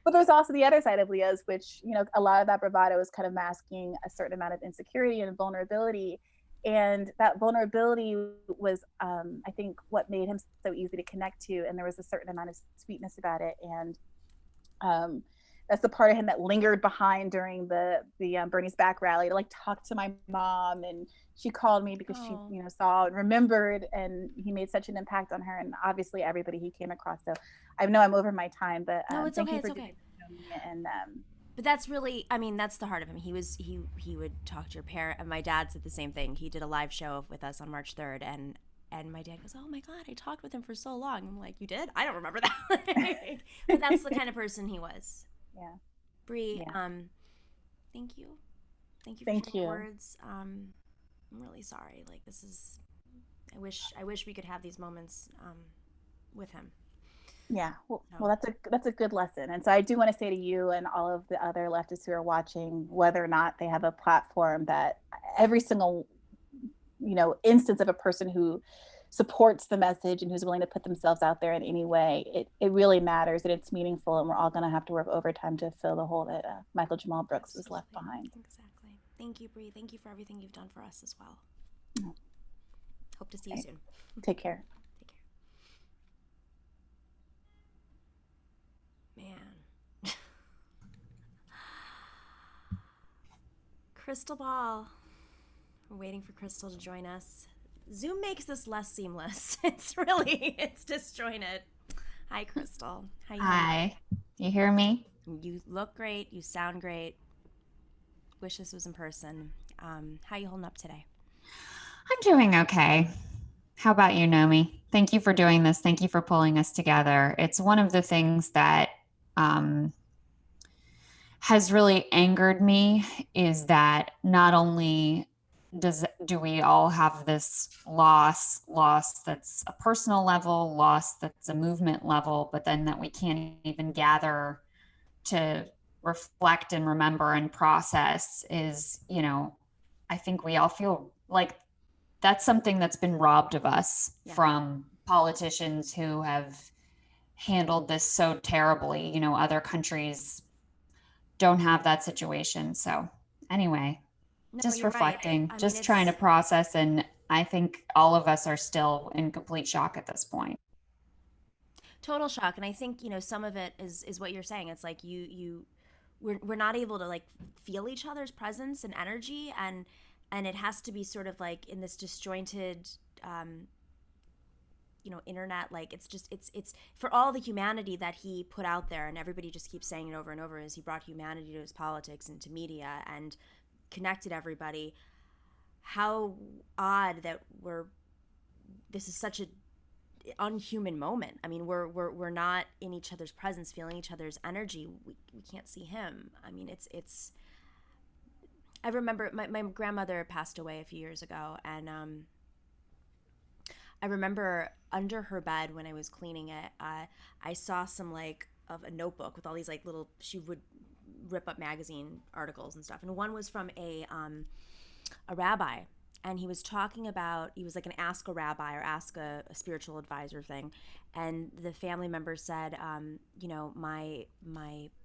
But there's also the other side of Leos, which, a lot of that bravado is kind of masking a certain amount of insecurity and vulnerability. And that vulnerability was, I think, what made him so easy to connect to. And there was a certain amount of sweetness about it. And that's the part of him that lingered behind during the Bernie's back rally, to like talk to my mom. And she called me because she, saw and remembered, and he made such an impact on her, and obviously everybody he came across. So I know I'm over my time, but no, it's thank okay. you for it's okay. And but that's really, that's the heart of him. He would talk to your parent, and my dad said the same thing. He did a live show with us on March 3rd, and my dad goes, oh my God, I talked with him for so long. I'm like, you did? I don't remember that. But that's the kind of person he was. Yeah. Bri, yeah. Thank you. Thank you for your words. I'm really sorry. Like, this is, I wish we could have these moments with him. Yeah. Well, that's a good lesson. And so I do want to say to you and all of the other leftists who are watching, whether or not they have a platform, that every single, instance of a person who supports the message and who's willing to put themselves out there in any way, it really matters, and it's meaningful, and we're all going to have to work overtime to fill the hole that Michael Jamal Brooks was left behind. Exactly. Thank you, Bri. Thank you for everything you've done for us as well. Mm. Hope to see you soon. Take care. Man. Crystal Ball. We're waiting for Crystal to join us. Zoom makes this less seamless. It's disjointed. Hi, Crystal. How you Hi. You hear me? You look great. You sound great. Wish this was in person. How you holding up today? I'm doing okay. How about you, Nomi? Thank you for doing this. Thank you for pulling us together. It's one of the things that has really angered me, is that not only do we all have this loss that's a personal level, loss that's a movement level, but then that we can't even gather to reflect and remember and process is, I think we all feel like that's something that's been robbed of us from politicians who have handled this so terribly. You know, other countries don't have that situation. So anyway, No, just you're right. reflecting, I mean, just trying to it's process. And I think all of us are still in complete shock at this point. total shock. And I think, some of it is what you're saying. It's like we're not able to like feel each other's presence and energy, and it has to be sort of like in this disjointed internet. Like it's for all the humanity that he put out there, and everybody just keeps saying it over and over, as he brought humanity to his politics and to media and connected everybody. How odd that this is such a unhuman moment. I mean, we're not in each other's presence, feeling each other's energy. We can't see him. I mean, it's I remember my grandmother passed away a few years ago, and I remember under her bed when I was cleaning it, I saw some like of a notebook with all these like little. She would rip up magazine articles and stuff, and one was from a rabbi, and he was talking about, he was like an ask a rabbi or ask a spiritual advisor thing, and the family member said, my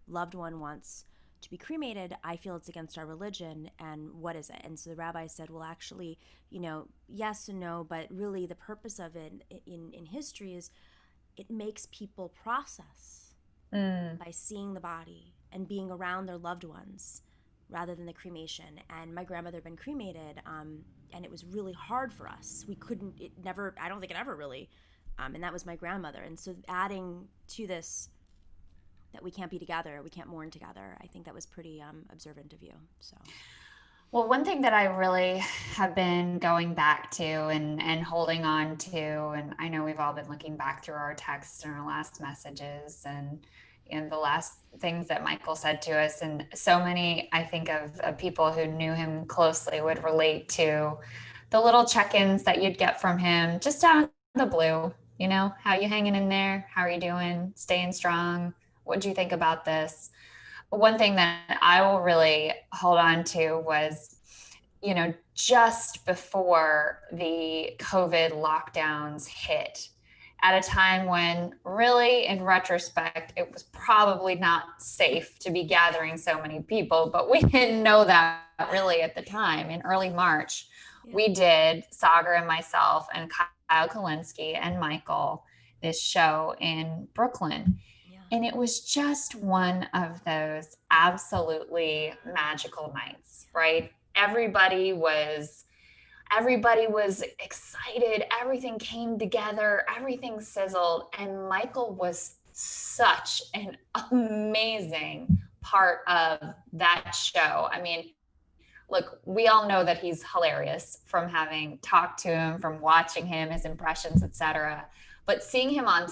loved one wants to be cremated. I feel it's against our religion, and what is it? And so the rabbi said, well, actually, yes and no, but really the purpose of it in history is it makes people process by seeing the body and being around their loved ones rather than the cremation. And my grandmother had been cremated, and it was really hard for us. I don't think it ever really, and that was my grandmother. And so adding to this that we can't be together, we can't mourn together, I think that was pretty observant of you. So. Well, one thing that I really have been going back to and holding on to, and I know we've all been looking back through our texts and our last messages and the last things that Michael said to us, and so many, I think, of people who knew him closely would relate to the little check-ins that you'd get from him just out of the blue. How you hanging in there? How are you doing? Staying strong? What do you think about this? One thing that I will really hold on to was, just before the COVID lockdowns hit, at a time when really, in retrospect, it was probably not safe to be gathering so many people, but we didn't know that really at the time. In early March, we did, Sagar and myself and Kyle Kalinsky and Michael, this show in Brooklyn. And it was just one of those absolutely magical nights, right? Everybody was excited. Everything came together. Everything sizzled. And Michael was such an amazing part of that show. I mean, look, we all know that he's hilarious from having talked to him, from watching him, his impressions, etc. But seeing him on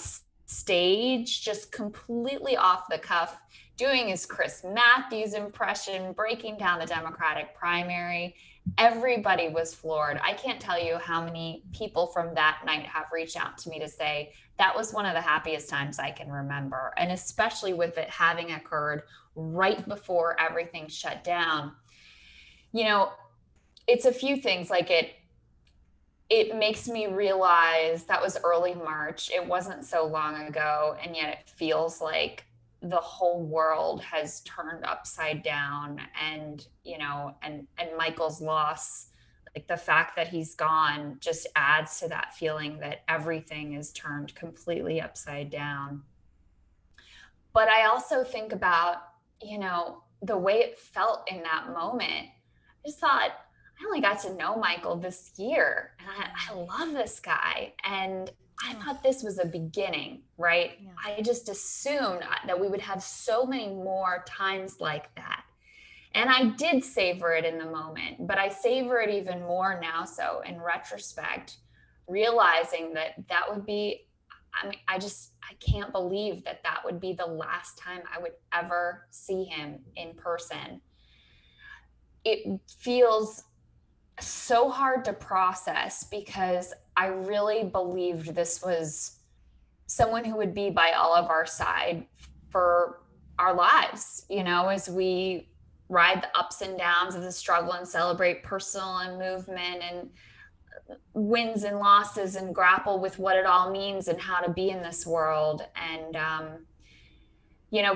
stage, just completely off the cuff, doing his Chris Matthews impression, breaking down the Democratic primary, everybody was floored. I can't tell you how many people from that night have reached out to me to say that was one of the happiest times I can remember. And especially with it having occurred right before everything shut down. It's a few things. Like it makes me realize that was early March. It wasn't so long ago. And yet it feels like the whole world has turned upside down. And, and Michael's loss, like the fact that he's gone, just adds to that feeling that everything is turned completely upside down. But I also think about, the way it felt in that moment. I just thought, I only got to know Michael this year, and I love this guy. And I thought this was a beginning, right? Yeah. I just assumed that we would have so many more times like that. And I did savor it in the moment, but I savor it even more now. So in retrospect, realizing that would be, I can't believe that would be the last time I would ever see him in person. It feels so hard to process because I really believed this was someone who would be by all of our side for our lives, as we ride the ups and downs of the struggle and celebrate personal and movement and wins and losses and grapple with what it all means and how to be in this world. And,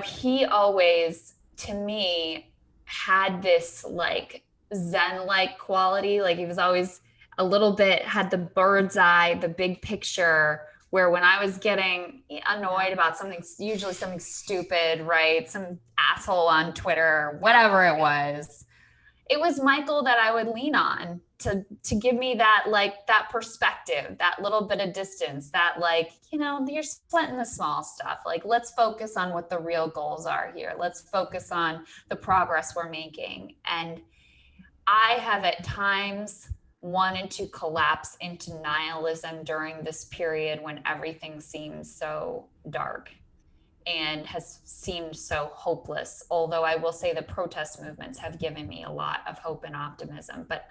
he always, to me, had this like Zen-like quality. Like he was always a little bit, had the bird's eye, the big picture, where when I was getting annoyed about something, usually something stupid, right? Some asshole on Twitter, whatever it was Michael that I would lean on to give me that, like, that perspective, that little bit of distance, that, like, you're splitting the small stuff. Like, let's focus on what the real goals are here. Let's focus on the progress we're making. And I have at times wanted to collapse into nihilism during this period when everything seems so dark and has seemed so hopeless. Although I will say the protest movements have given me a lot of hope and optimism, but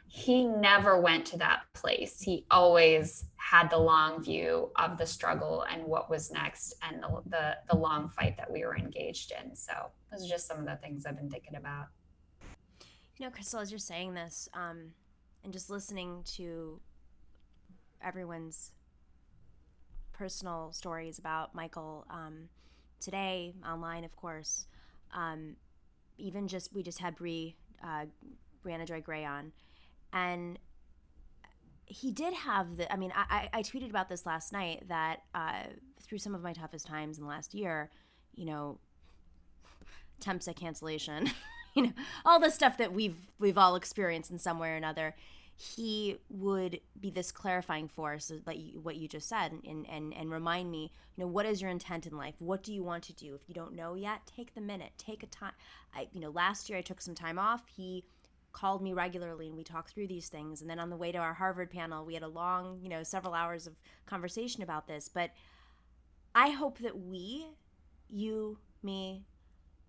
he never went to that place. He always had the long view of the struggle and what was next and the long fight that we were engaged in. So those are just some of the things I've been thinking about. Crystal, as you're saying this, and just listening to everyone's personal stories about Michael today online, of course. We just had Briahna Joy Gray on, and he did have I tweeted about this last night that through some of my toughest times in the last year, attempts at cancellation, all the stuff that we've all experienced in some way or another, he would be this clarifying force, like what you just said, and remind me, what is your intent in life? What do you want to do? If you don't know yet, take the minute, take a time. Last year I took some time off. He called me regularly and we talked through these things. And then on the way to our Harvard panel, we had a long, several hours of conversation about this. But I hope that you, me,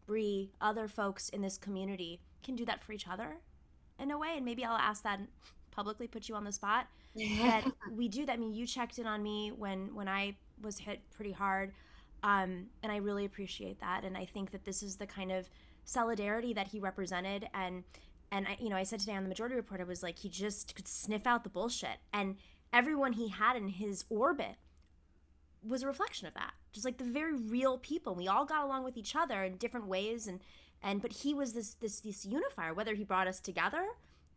Bree, other folks in this community can do that for each other in a way. And maybe I'll ask that publicly, put you on the spot, that we do that. I mean, you checked in on me when I was hit pretty hard. And I really appreciate that. And I think that this is the kind of solidarity that he represented. And I said today on the Majority Report, I was like, he just could sniff out the bullshit. And everyone he had in his orbit was a reflection of that. Just like the very real people. We all got along with each other in different ways. But he was this unifier, whether he brought us together,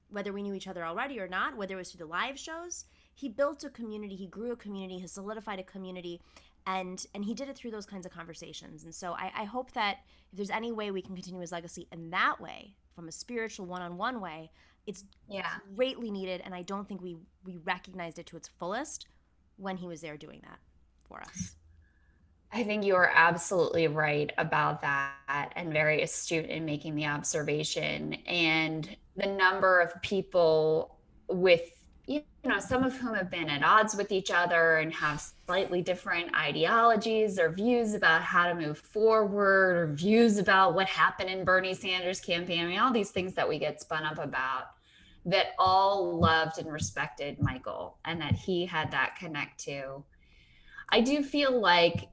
whether we knew each other already or not, whether it was through the live shows. He built a community, he grew a community, he solidified a community, and he did it through those kinds of conversations. And so I hope that if there's any way we can continue his legacy in that way, from a spiritual one-on-one way, it's greatly needed, and I don't think we recognized it to its fullest when he was there doing that for us. I think you are absolutely right about that, and very astute in making the observation. And the number of people with, some of whom have been at odds with each other and have slightly different ideologies or views about how to move forward, or views about what happened in Bernie Sanders' campaign. I mean, all these things that we get spun up about, that all loved and respected Michael, and that he had that connect to. I do feel like,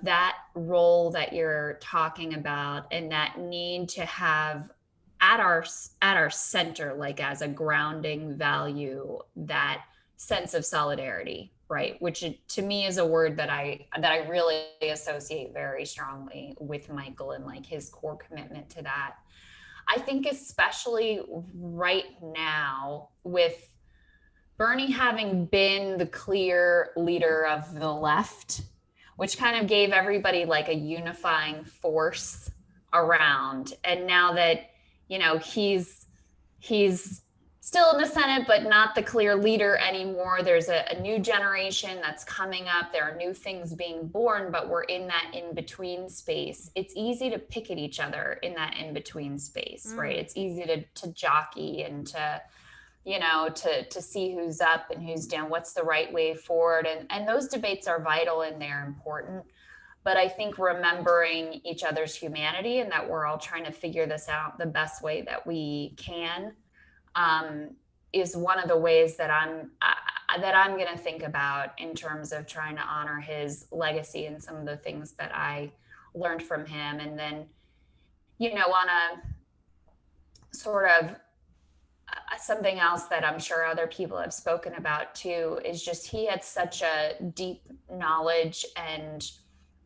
that role that you're talking about, and that need to have at our center, like as a grounding value, that sense of solidarity, right? Which to me is a word that I really associate very strongly with Michael, and like his core commitment to that. I think especially right now, with Bernie having been the clear leader of the left, which kind of gave everybody like a unifying force around. And now that, he's still in the Senate, but not the clear leader anymore. There's a new generation that's coming up. There are new things being born, but we're in that in-between space. It's easy to pick at each other in that in-between space, right? It's easy to jockey and to see who's up and who's down, what's the right way forward. And those debates are vital and they're important. But I think remembering each other's humanity, and that we're all trying to figure this out the best way that we can, is one of the ways that I'm going to think about in terms of trying to honor his legacy and some of the things that I learned from him. And then, on a sort of a something else that I'm sure other people have spoken about too is just he had such a deep knowledge and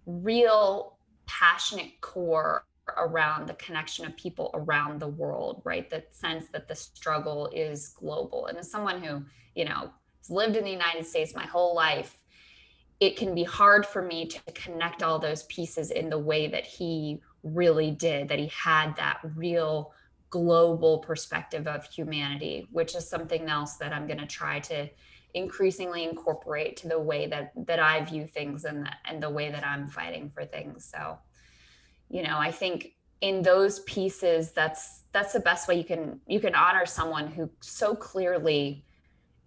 real passionate core around the connection of people around the world, right? That sense that the struggle is global. And as someone who, has lived in the United States my whole life, it can be hard for me to connect all those pieces in the way that he really did, that he had that real global perspective of humanity, which is something else that I'm going to try to increasingly incorporate to the way that I view things and the way that I'm fighting for things. So, I think in those pieces, that's the best way you can honor someone who so clearly,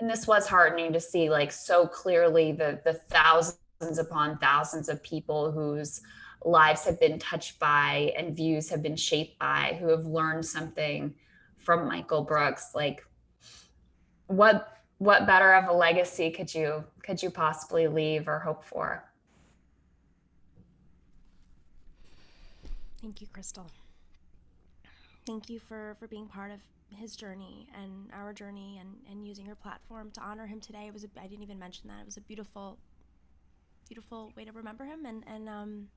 and this was heartening to see, like so clearly the thousands upon thousands of people whose lives have been touched by and views have been shaped by, who have learned something from Michael Brooks. Like what better of a legacy could you possibly leave or hope for? Thank you, Crystal. Thank you for being part of his journey and our journey and using your platform to honor him today. I didn't even mention that. It was a beautiful, beautiful way to remember him. And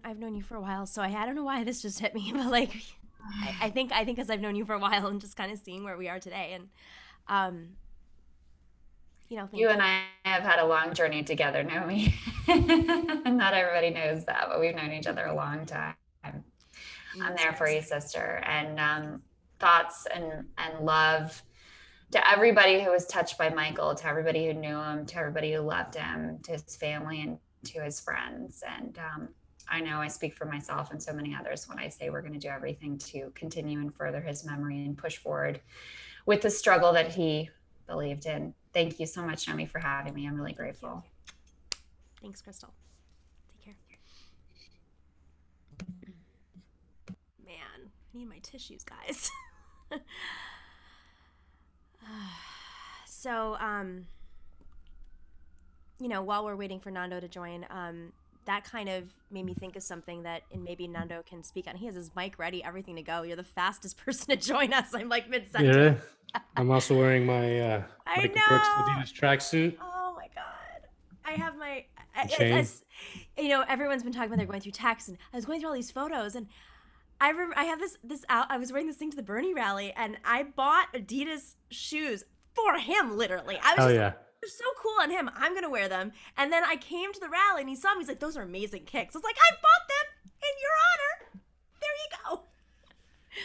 I've known you for a while, so I don't know why this just hit me, but like, I think because I've known you for a while and just kind of seeing where we are today. And, you and I have had a long journey together, Naomi. Not everybody knows that, but we've known each other a long time. I'm there for you, sister. And thoughts and love to everybody who was touched by Michael, to everybody who knew him, to everybody who loved him, to his family and to his friends. And I know I speak for myself and so many others when I say we're going to do everything to continue and further his memory and push forward with the struggle that he believed in. Thank you so much, Naomi, for having me. I'm really grateful. Thanks, Crystal. Take care. Man, I need my tissues, guys. So, while we're waiting for Nando to join, that kind of made me think of something that, and maybe Nando can speak on. He has his mic ready, everything to go. You're the fastest person to join us. I'm like mid-sentence. Yeah. I'm also wearing my Michael Brooks Adidas tracksuit. Oh my God. I have my, chain. Everyone's been talking about they're going through text, and I was going through all these photos, and I remember I have this out. I was wearing this thing to the Bernie rally, and I bought Adidas shoes for him, literally. I was they're so cool on him. I'm going to wear them. And then I came to the rally and he saw me. He's like, those are amazing kicks. I was like, I bought them in your honor. There you go.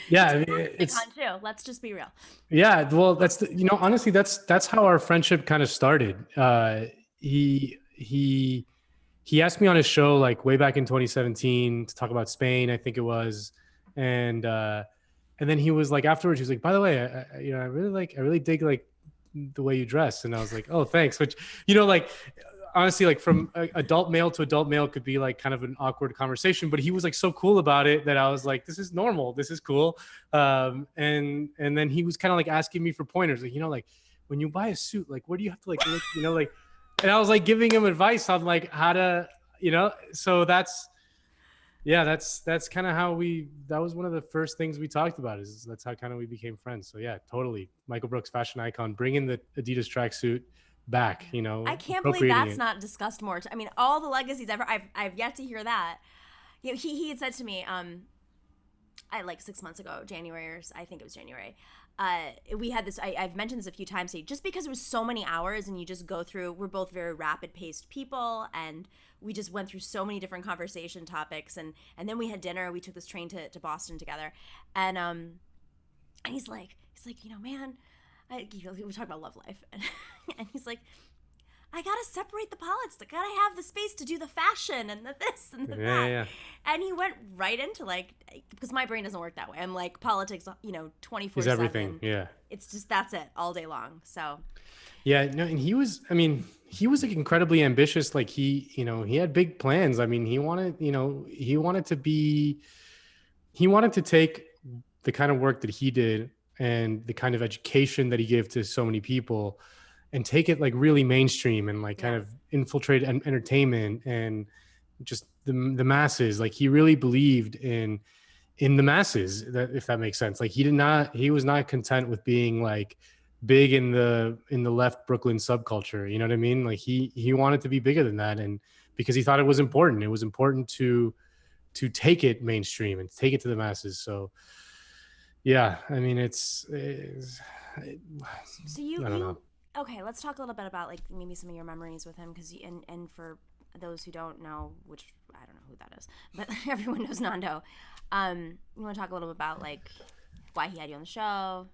Yeah. It's too. Let's just be real. Yeah. Well, that's, honestly, that's how our friendship kind of started. He asked me on his show, like way back in 2017 to talk about Spain, I think it was. And then he was like, afterwards, he was like, by the way, I really dig like the way you dress. And I was like, oh, thanks. Which, honestly, like from adult male to adult male could be like kind of an awkward conversation, but he was like so cool about it that I was like, this is normal. This is cool. And then he was kind of like asking me for pointers. Like, like when you buy a suit, like, where do you have to like, look, and I was like giving him advice on like how to, so that's kind of how that was one of the first things we talked about is that's how kind of we became friends. So yeah, totally. Michael Brooks, fashion icon, bringing the Adidas tracksuit back, I can't believe that's not discussed more. I mean, all the legacies ever, I've yet to hear that. He had said to me, like 6 months ago, January, or I think it was January, we had this, I've mentioned this a few times, just because it was so many hours and you just go through, we're both very rapid paced people, and we just went through so many different conversation topics, and then we had dinner, we took this train to Boston together, and he's like, man, we were talking about love life, and he's like, I gotta separate the politics. I gotta have the space to do the fashion and the this and the that. Yeah. And he went right into like, because my brain doesn't work that way. I'm like, politics, 24/7. Is everything. Yeah. It's just, that's it all day long. So. Yeah. No, and he was like incredibly ambitious. Like he had big plans. I mean, he wanted to take the kind of work that he did and the kind of education that he gave to so many people and take it like really mainstream and like kind of infiltrate entertainment and just the masses. Like he really believed in in the masses, if that makes sense. Like he was not content with being like big in the left Brooklyn subculture. You know what I mean? Like he wanted to be bigger than that. And because he thought it was important to take it mainstream and take it to the masses. So yeah, I mean, so you I don't know. Okay, let's talk a little bit about like maybe some of your memories with him, because and for those who don't know, which I don't know who that is, but everyone knows Nando. You want to talk a little bit about like why he had you on the show?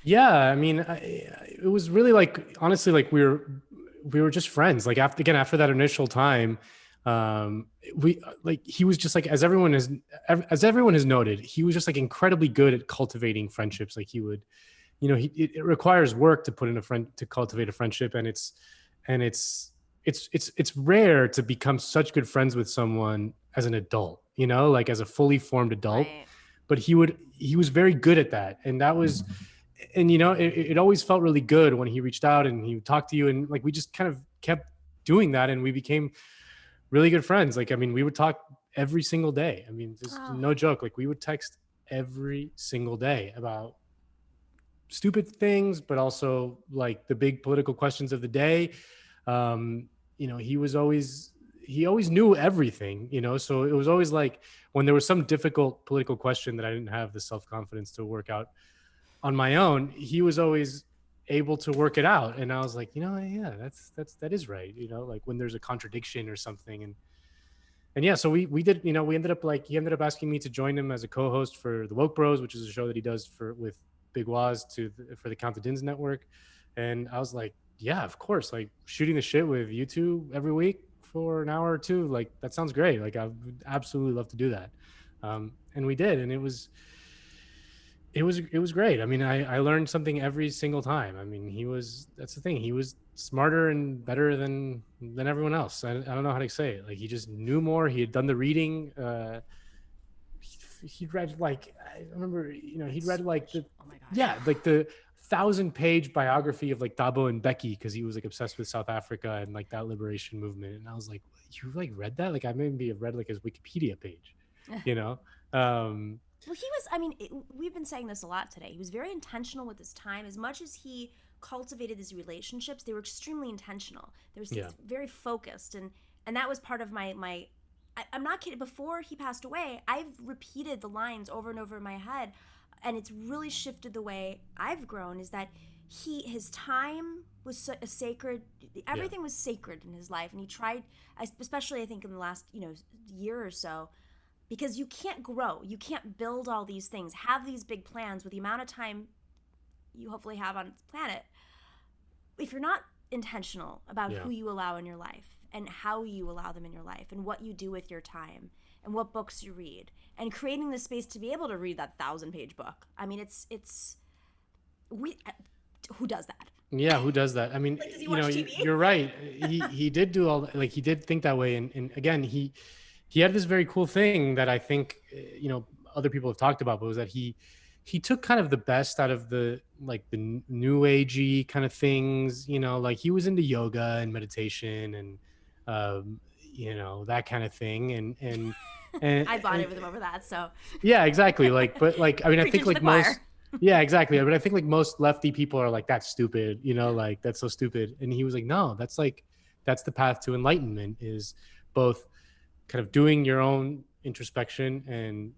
Yeah, I mean, it was really like, honestly, like we were just friends. Like after that initial time, he was just like, as everyone has noted, he was just like incredibly good at cultivating friendships. Like he would, it requires work to cultivate a friendship, and it's rare to become such good friends with someone as an adult, like as a fully formed adult. Right. But he was very good at that, and that was. And it always felt really good when he reached out and he would talk to you, and like we just kind of kept doing that, and we became really good friends. Like, I mean, we would talk every single day. I mean, just no joke. Like we would text every single day about stupid things, but also like the big political questions of the day. He always knew everything, so it was always like when there was some difficult political question that I didn't have the self-confidence to work out on my own, he was always able to work it out. And I was like, yeah, that is right. Like when there's a contradiction or something. And yeah, so we did, he ended up asking me to join him as a co-host for the Woke Bros, which is a show that he does with Big Waz for the Count the Dins network. And I was like, yeah, of course, like shooting the shit with you two every week for an hour or two. Like, that sounds great. Like, I would absolutely love to do that. And we did. And it was great. I mean, I learned something every single time. I mean, that's the thing. He was smarter and better than everyone else. I don't know how to say it. Like, he just knew more. He had done the reading. He'd read like, I remember, he'd read like the, oh my gosh. Yeah, like the 1,000-page biography of like Thabo and Becky, because he was like obsessed with South Africa and like that liberation movement. And I was like, you like read that? Like, I maybe have read like his Wikipedia page, Well, he was, I mean, we've been saying this a lot today. He was very intentional with his time. As much as he cultivated these relationships, they were extremely intentional. They were very focused. And that was part of I'm not kidding. Before he passed away, I've repeated the lines over and over in my head. And it's really shifted the way I've grown, is that his time was a sacred, everything was sacred in his life. And he tried, especially I think in the last, year or so, because you can't grow, you can't build all these things, have these big plans with the amount of time you hopefully have on this planet, if you're not intentional about who you allow in your life and how you allow them in your life and what you do with your time and what books you read and creating the space to be able to read that 1,000-page book. I mean, who does that? Yeah, who does that? I mean, like, does he watch TV? You're right. He did do all, like, he did think that way. And again, he had this very cool thing that I think, other people have talked about, but was that he took kind of the best out of the new agey kind of things, like he was into yoga and meditation and, that kind of thing. And I bonded with him over that. So yeah, exactly. Like, but like, I mean, I think like most, yeah, exactly. But I think like most lefty people are like, that's stupid, like that's so stupid. And he was like, no, that's the path to enlightenment, is both kind of doing your own introspection and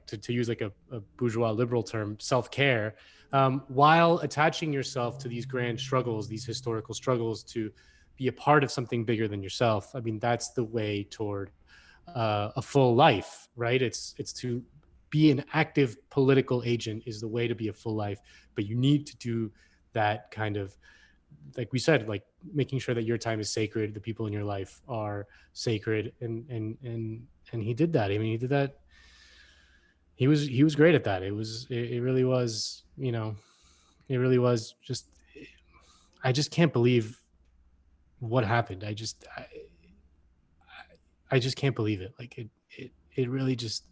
to use like a bourgeois liberal term, self-care, while attaching yourself to these grand struggles, these historical struggles, to be a part of something bigger than yourself. I mean, that's the way toward a full life, right? It's to be an active political agent is the way to be a full life, but you need to do that kind of, like we said, like making sure that your time is sacred, the people in your life are sacred, and he did that. I mean, he did that. He was great at that. It really was, it really was just, I just can't believe what happened. I just can't believe it. Like it really just,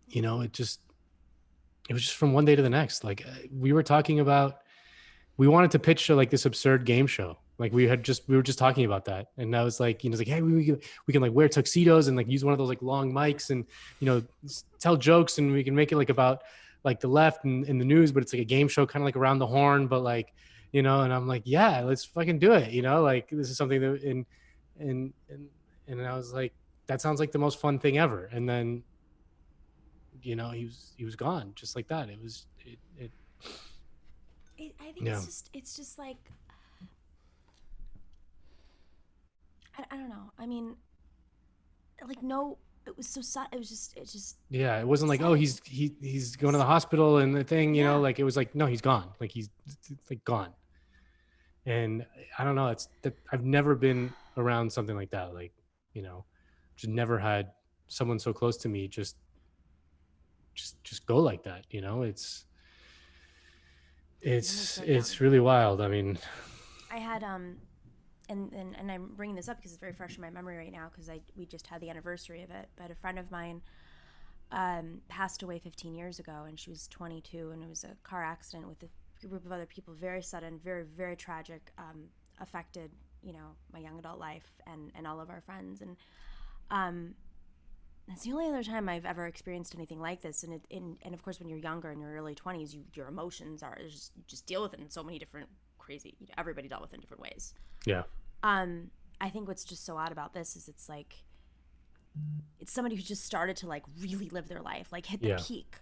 it was just from one day to the next. Like we were talking about, we wanted to pitch like this absurd game show, Like we were just talking about that. And I was like, it's like, hey, we can like wear tuxedos and like use one of those like long mics and, tell jokes, and we can make it like about like the left and in the news, but it's like a game show, kind of like around the horn, but like, and I'm like, yeah, let's fucking do it. Like this is something that, and I was like, that sounds like the most fun thing ever. And then, he was gone just like that. It was, I think it's just like, I don't know. I mean, like, no, it was so sad. It just. Yeah, it wasn't like, oh, he's going to the hospital and the thing, like it was like, no, he's gone. Like he's like gone. And I don't know. I've never been around something like that. Like, just never had someone so close to me just go like that. It's really wild. I mean, I had and I'm bringing this up because it's very fresh in my memory right now because we just had the anniversary of it. But a friend of mine passed away 15 years ago, and she was 22, and it was a car accident with a group of other people, very sudden, very, very tragic, affected, my young adult life and all of our friends. And that's the only other time I've ever experienced anything like this. And of course, when you're younger, in your early 20s, your emotions are you just deal with it in so many different crazy. Everybody dealt with it in different ways. Yeah. I think what's just so odd about this is it's like it's somebody who just started to like really live their life, like hit the peak.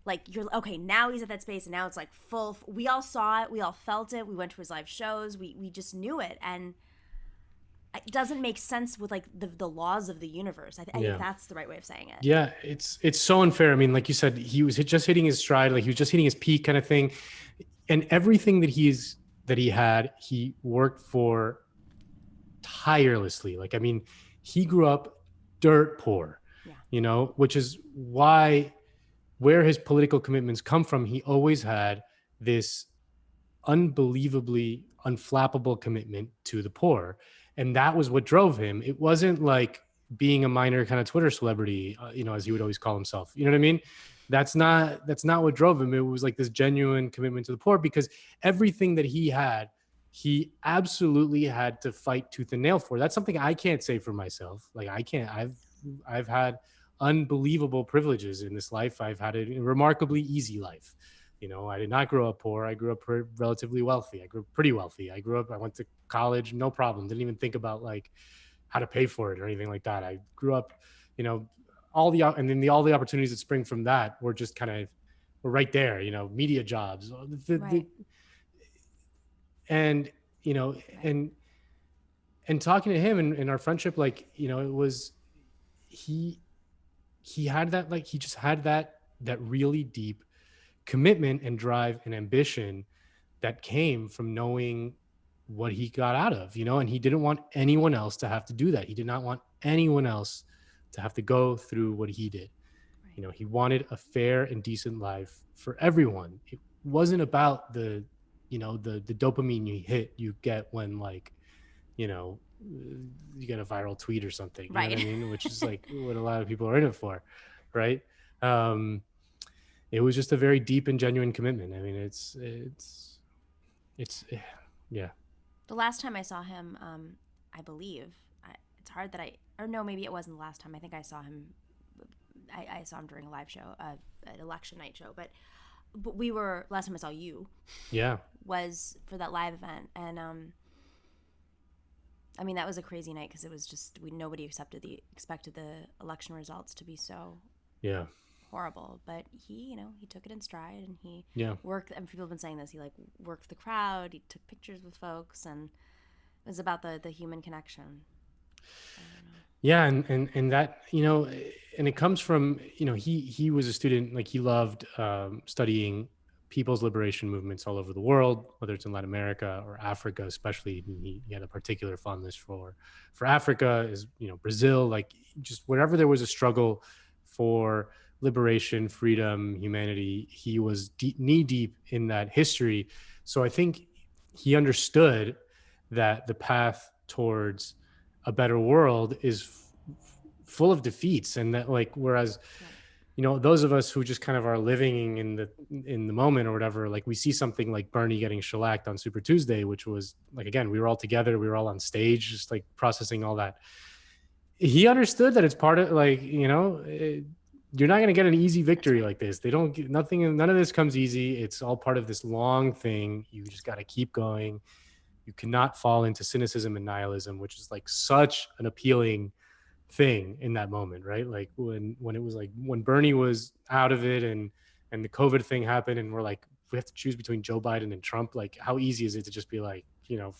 Like you're okay, now he's at that space, and now it's like full. We all saw it, we all felt it. We went to his live shows. We just knew it, and it doesn't make sense with like the laws of the universe. I think that's the right way of saying it. Yeah, it's so unfair. I mean, like you said, he was just hitting his stride, like he was just hitting his peak kind of thing, and everything that he had, he worked for tirelessly. Like, I mean, he grew up dirt poor, which is where his political commitments come from. He always had this unbelievably unflappable commitment to the poor. And that was what drove him. It wasn't like being a minor kind of Twitter celebrity, as he would always call himself. You know what I mean? That's not what drove him. It was like this genuine commitment to the poor, because everything that he had, he absolutely had to fight tooth and nail for. That's something I can't say for myself. Like I've had unbelievable privileges in this life. I've had a remarkably easy life. I did not grow up poor. I grew up relatively wealthy. I grew up pretty wealthy. I went to college, no problem. Didn't even think about like how to pay for it or anything like that. I grew up, all the opportunities that spring from that were just were right there, media jobs, Right. and talking to him and our friendship, like, it was, he had that, like, he just had that really deep commitment and drive and ambition that came from knowing what he got out of, and he didn't want anyone else to have to do that. He did not want anyone else to have to go through what he did. Right. He wanted a fair and decent life for everyone. It wasn't about the dopamine you get when, like, you get a viral tweet or something, right? You know what I mean? Which is like what a lot of people are in it for, right? It was just a very deep and genuine commitment. I mean, it's yeah. The last time I saw him, I believe, it's hard that maybe it wasn't the last time. I think I saw him. I saw him during a live show, an election night show. But last time I saw you. Yeah. Was for that live event, and I mean, that was a crazy night because it was just nobody expected the election results to be so horrible. But he took it in stride, and he worked. And people have been saying this. He like worked the crowd. He took pictures with folks, and it was about the human connection. Yeah, and that, and it comes from, he was a student, like he loved studying people's liberation movements all over the world, whether it's in Latin America or Africa, especially. He had a particular fondness for Africa, is, Brazil, like just wherever there was a struggle for liberation, freedom, humanity, he was knee deep in that history. So I think he understood that the path towards a better world is full of defeats, and that, like, whereas you know, those of us who just kind of are living in the moment or whatever, like we see something like Bernie getting shellacked on Super Tuesday, which was like, again, we were all together, we were all on stage, just like processing all that. He understood that it's part of, like, you know, you're not going to get an easy victory like this. They don't get nothing. None of this comes easy. It's all part of this long thing. You just got to keep going. You cannot fall into cynicism and nihilism, which is like such an appealing thing in that moment, right? Like when it was like when Bernie was out of it and the COVID thing happened, and we're like, we have to choose between Joe Biden and Trump. Like, how easy is it to just be like, you know,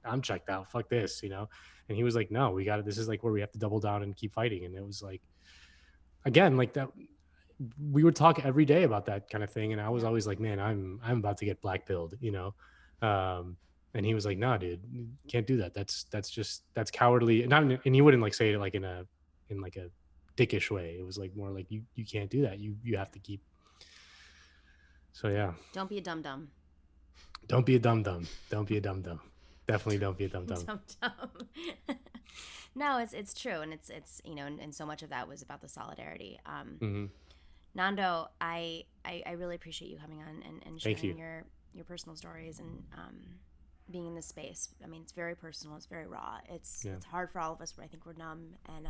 I'm checked out, fuck this, you know? And he was like, no, we got it. This is like where we have to double down and keep fighting. And it was like, again, like that, we would talk every day about that kind of thing. And I was always like, man, I'm about to get black-pilled, you know? And he was like, nah, dude, can't do that. That's cowardly. And he wouldn't like say it like in like a dickish way. It was like more like, you can't do that. You have to keep. So yeah. Don't be a dum-dum. Don't be a dum-dum. Don't be a dum-dum. Definitely don't be a dum-dum. Dum-dum. No, it's true. And it's, you know, and so much of that was about the solidarity. Nando, I really appreciate you coming on and sharing your personal stories and being in this space. I mean, it's very personal. It's very raw. It's hard for all of us, but I think we're numb. And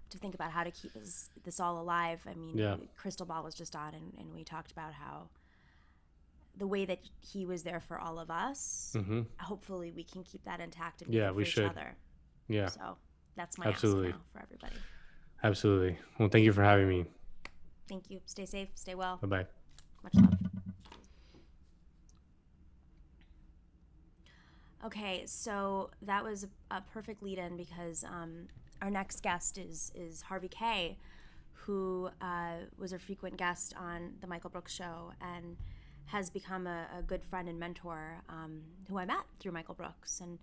to think about how to keep this all alive. I mean, Crystal Ball was just on, and we talked about how the way that he was there for all of us, hopefully we can keep that intact and be there for each other. Yeah. So that's my ask now for everybody. Absolutely. Well, thank you for having me. Thank you. Stay safe. Stay well. Bye-bye. Much love. Okay, so that was a perfect lead-in because our next guest is Harvey Kaye, who was a frequent guest on the Michael Brooks Show and has become a good friend and mentor who I met through Michael Brooks. And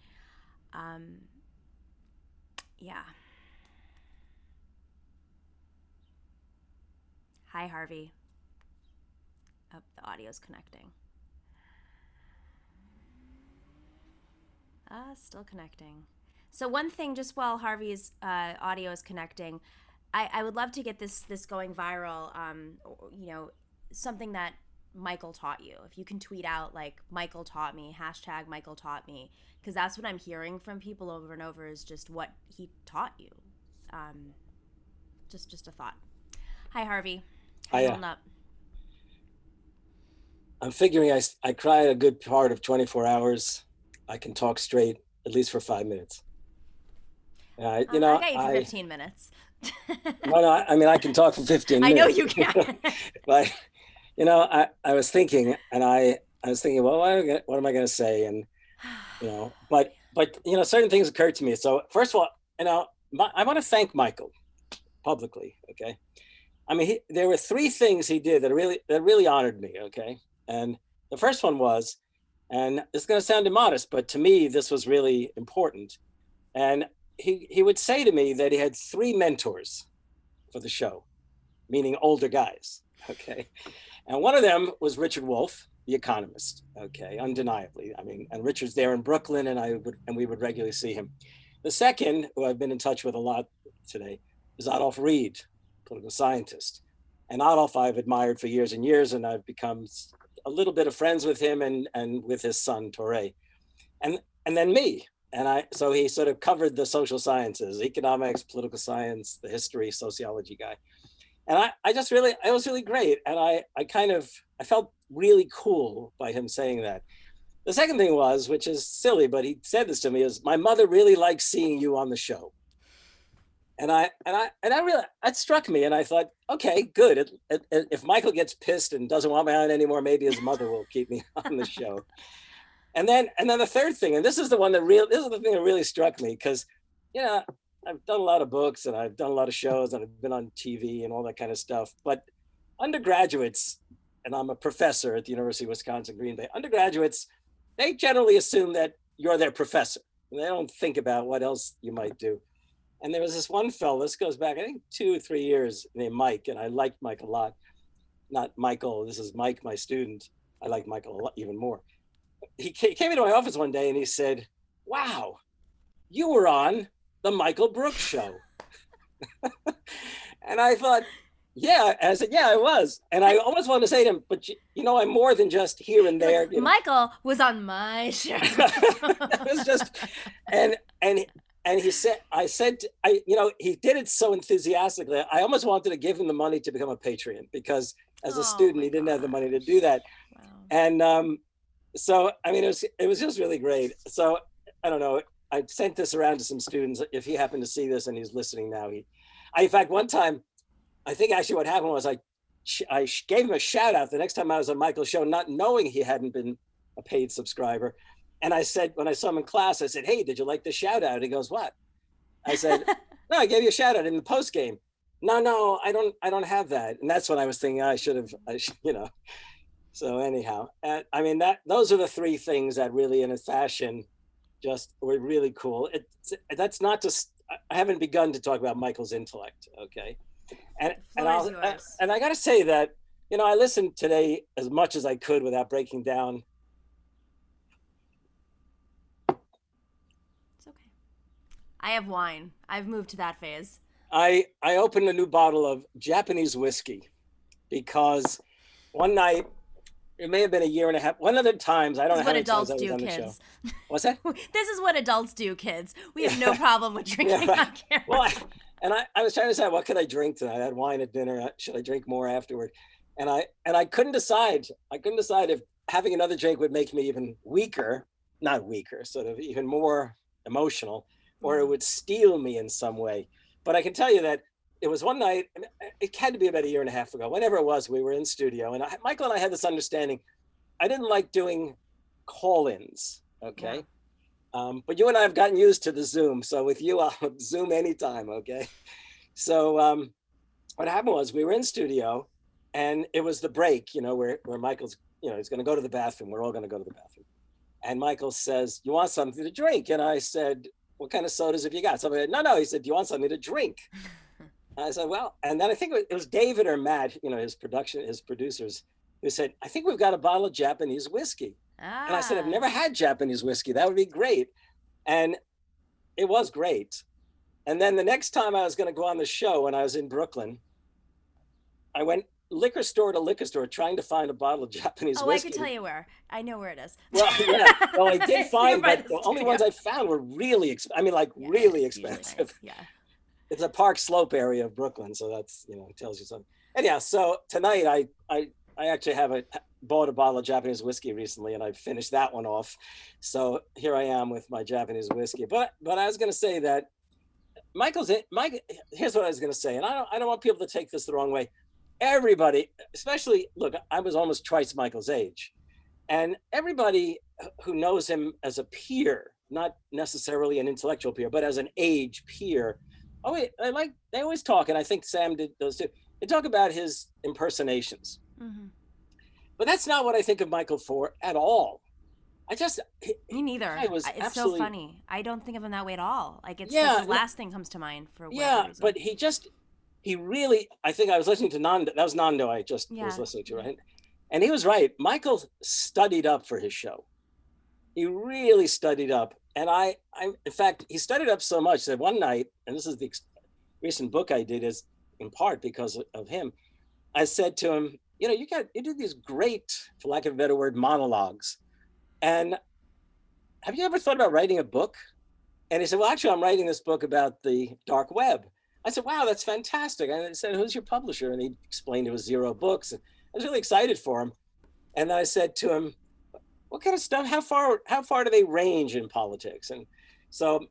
Hi, Harvey. Oh, the audio's connecting. Still connecting. So one thing, just while Harvey's audio is connecting, I would love to get this going viral. You know, something that Michael taught you. If you can tweet out like Michael taught me, hashtag Michael taught me, because that's what I'm hearing from people over and over is just what he taught you. Just a thought. Hi, Harvey. How you holding up? I'm figuring I cry a good part of 24 hours. I can talk straight at least for 5 minutes. You know, I got you for 15 minutes. No, I mean, I can talk for 15 minutes. I know you can. But, you know, I was thinking, and I was thinking, well, what am I going to say? And, you know, but, you know, certain things occurred to me. So first of all, you know, I want to thank Michael publicly. Okay. I mean, there were 3 things he did that really honored me. Okay. And the first one was, and it's going to sound immodest, but to me, this was really important. And he would say to me that he had 3 mentors for the show, meaning older guys. Okay. And one of them was Richard Wolff, the economist. Okay. Undeniably. I mean, and Richard's there in Brooklyn, and we would regularly see him. The second, who I've been in touch with a lot today, is Adolph Reed, political scientist. And Adolph I've admired for years and years, and I've become a little bit of friends with him and with his son, Torre. And then me. And so he sort of covered the social sciences, economics, political science, the history, sociology guy. And it was really great. And I felt really cool by him saying that. The second thing was, which is silly, but he said this to me, is my mother really likes seeing you on the show. And that struck me. And I thought, okay, good. If Michael gets pissed and doesn't want me on anymore, maybe his mother will keep me on the show. And then the third thing, and this is the thing that really struck me, because, you know, I've done a lot of books and I've done a lot of shows and I've been on TV and all that kind of stuff. But undergraduates, and I'm a professor at the University of Wisconsin, Green Bay, undergraduates, they generally assume that you're their professor. And they don't think about what else you might do. And there was this one fellow, this goes back, I think 2 or 3 years, named Mike, and I liked Mike a lot. Not Michael, this is Mike, my student. I like Michael a lot, even more. He came into my office one day and he said, wow, you were on the Michael Brooks Show. And I thought, yeah. And I said, yeah, I was. And I almost wanted to say to him, but I'm more than just here and there. Michael was on my show. It was just, and he said, he did it so enthusiastically. I almost wanted to give him the money to become a Patreon, because as a student, he didn't have the money to do that. Wow. And so, I mean, it was just really great. So I don't know. I sent this around to some students. If he happened to see this and he's listening now, in fact, one time, I think actually what happened was I gave him a shout out the next time I was on Michael's show, not knowing he hadn't been a paid subscriber. And I said, when I saw him in class, I said, hey, did you like the shout out? He goes, what? I said, no, I gave you a shout out in the post game. No, I don't have that. And that's when I was thinking I should. So anyhow, I mean, those are the three things that really in a fashion just were really cool. That's not just, I haven't begun to talk about Michael's intellect. Okay. And I got to say that, I listened today as much as I could without breaking down. It's okay. I have wine. I've moved to that phase. I opened a new bottle of Japanese whiskey because one night, it may have been a year and a half. One of the times, I don't know how many times I was on the show. What's that? This is what adults do, kids. We have no problem with drinking on camera. Well, I was trying to decide, what could I drink tonight? I had wine at dinner. Should I drink more afterward? And I couldn't decide. I couldn't decide if having another drink would make me even weaker, not weaker, sort of even more emotional, or it would steal me in some way. But I can tell you that it was one night, it had to be about a year and a half ago, whenever it was, we were in studio, and Michael and I had this understanding. I didn't like doing call-ins, okay? Yeah. But you and I have gotten used to the Zoom. So with you, I'll Zoom anytime, okay? So what happened was we were in studio, and it was the break, where Michael's, he's gonna go to the bathroom. We're all gonna go to the bathroom. And Michael says, you want something to drink? And I said, what kind of sodas have you got? Somebody, no. He said, do you want something to drink? I said, well, and then I think it was David or Matt, his producers, who said, I think we've got a bottle of Japanese whiskey. And I said, I've never had Japanese whiskey. That would be great. And it was great. And then the next time I was going to go on the show, when I was in Brooklyn, I went liquor store to liquor store trying to find a bottle of Japanese whiskey. I could tell you where. I know where it is. Well, yeah. Well, I did find, but the only ones I found were really expensive. Really expensive. Nice. Yeah. It's a Park Slope area of Brooklyn, so that's, tells you something. Anyhow, so tonight I actually bought a bottle of Japanese whiskey recently, and I finished that one off. So here I am with my Japanese whiskey. But I was going to say that here's what I was going to say, and I don't want people to take this the wrong way. Everybody, especially, look, I was almost twice Michael's age, and everybody who knows him as a peer, not necessarily an intellectual peer, but as an age peer. Oh, wait, they always talk, and I think Sam did those too. They talk about his impersonations. Mm-hmm. But that's not what I think of Michael for at all. Me neither. It's so funny. I don't think of him that way at all. Like, it's the last thing comes to mind for whatever reason. But he really, I think I was listening to Nando. That was Nando I just was listening to, right? And he was right. Michael studied up for his show. He really studied up. And in fact, he studied up so much that one night, and this is the recent book I did is in part because of him, I said to him, you do these great, for lack of a better word, monologues. And have you ever thought about writing a book? And he said, well, actually, I'm writing this book about the dark web. I said, wow, that's fantastic. And I said, who's your publisher? And he explained it was Zero Books. And I was really excited for him. And then I said to him, what kind of stuff, how far do they range in politics? And so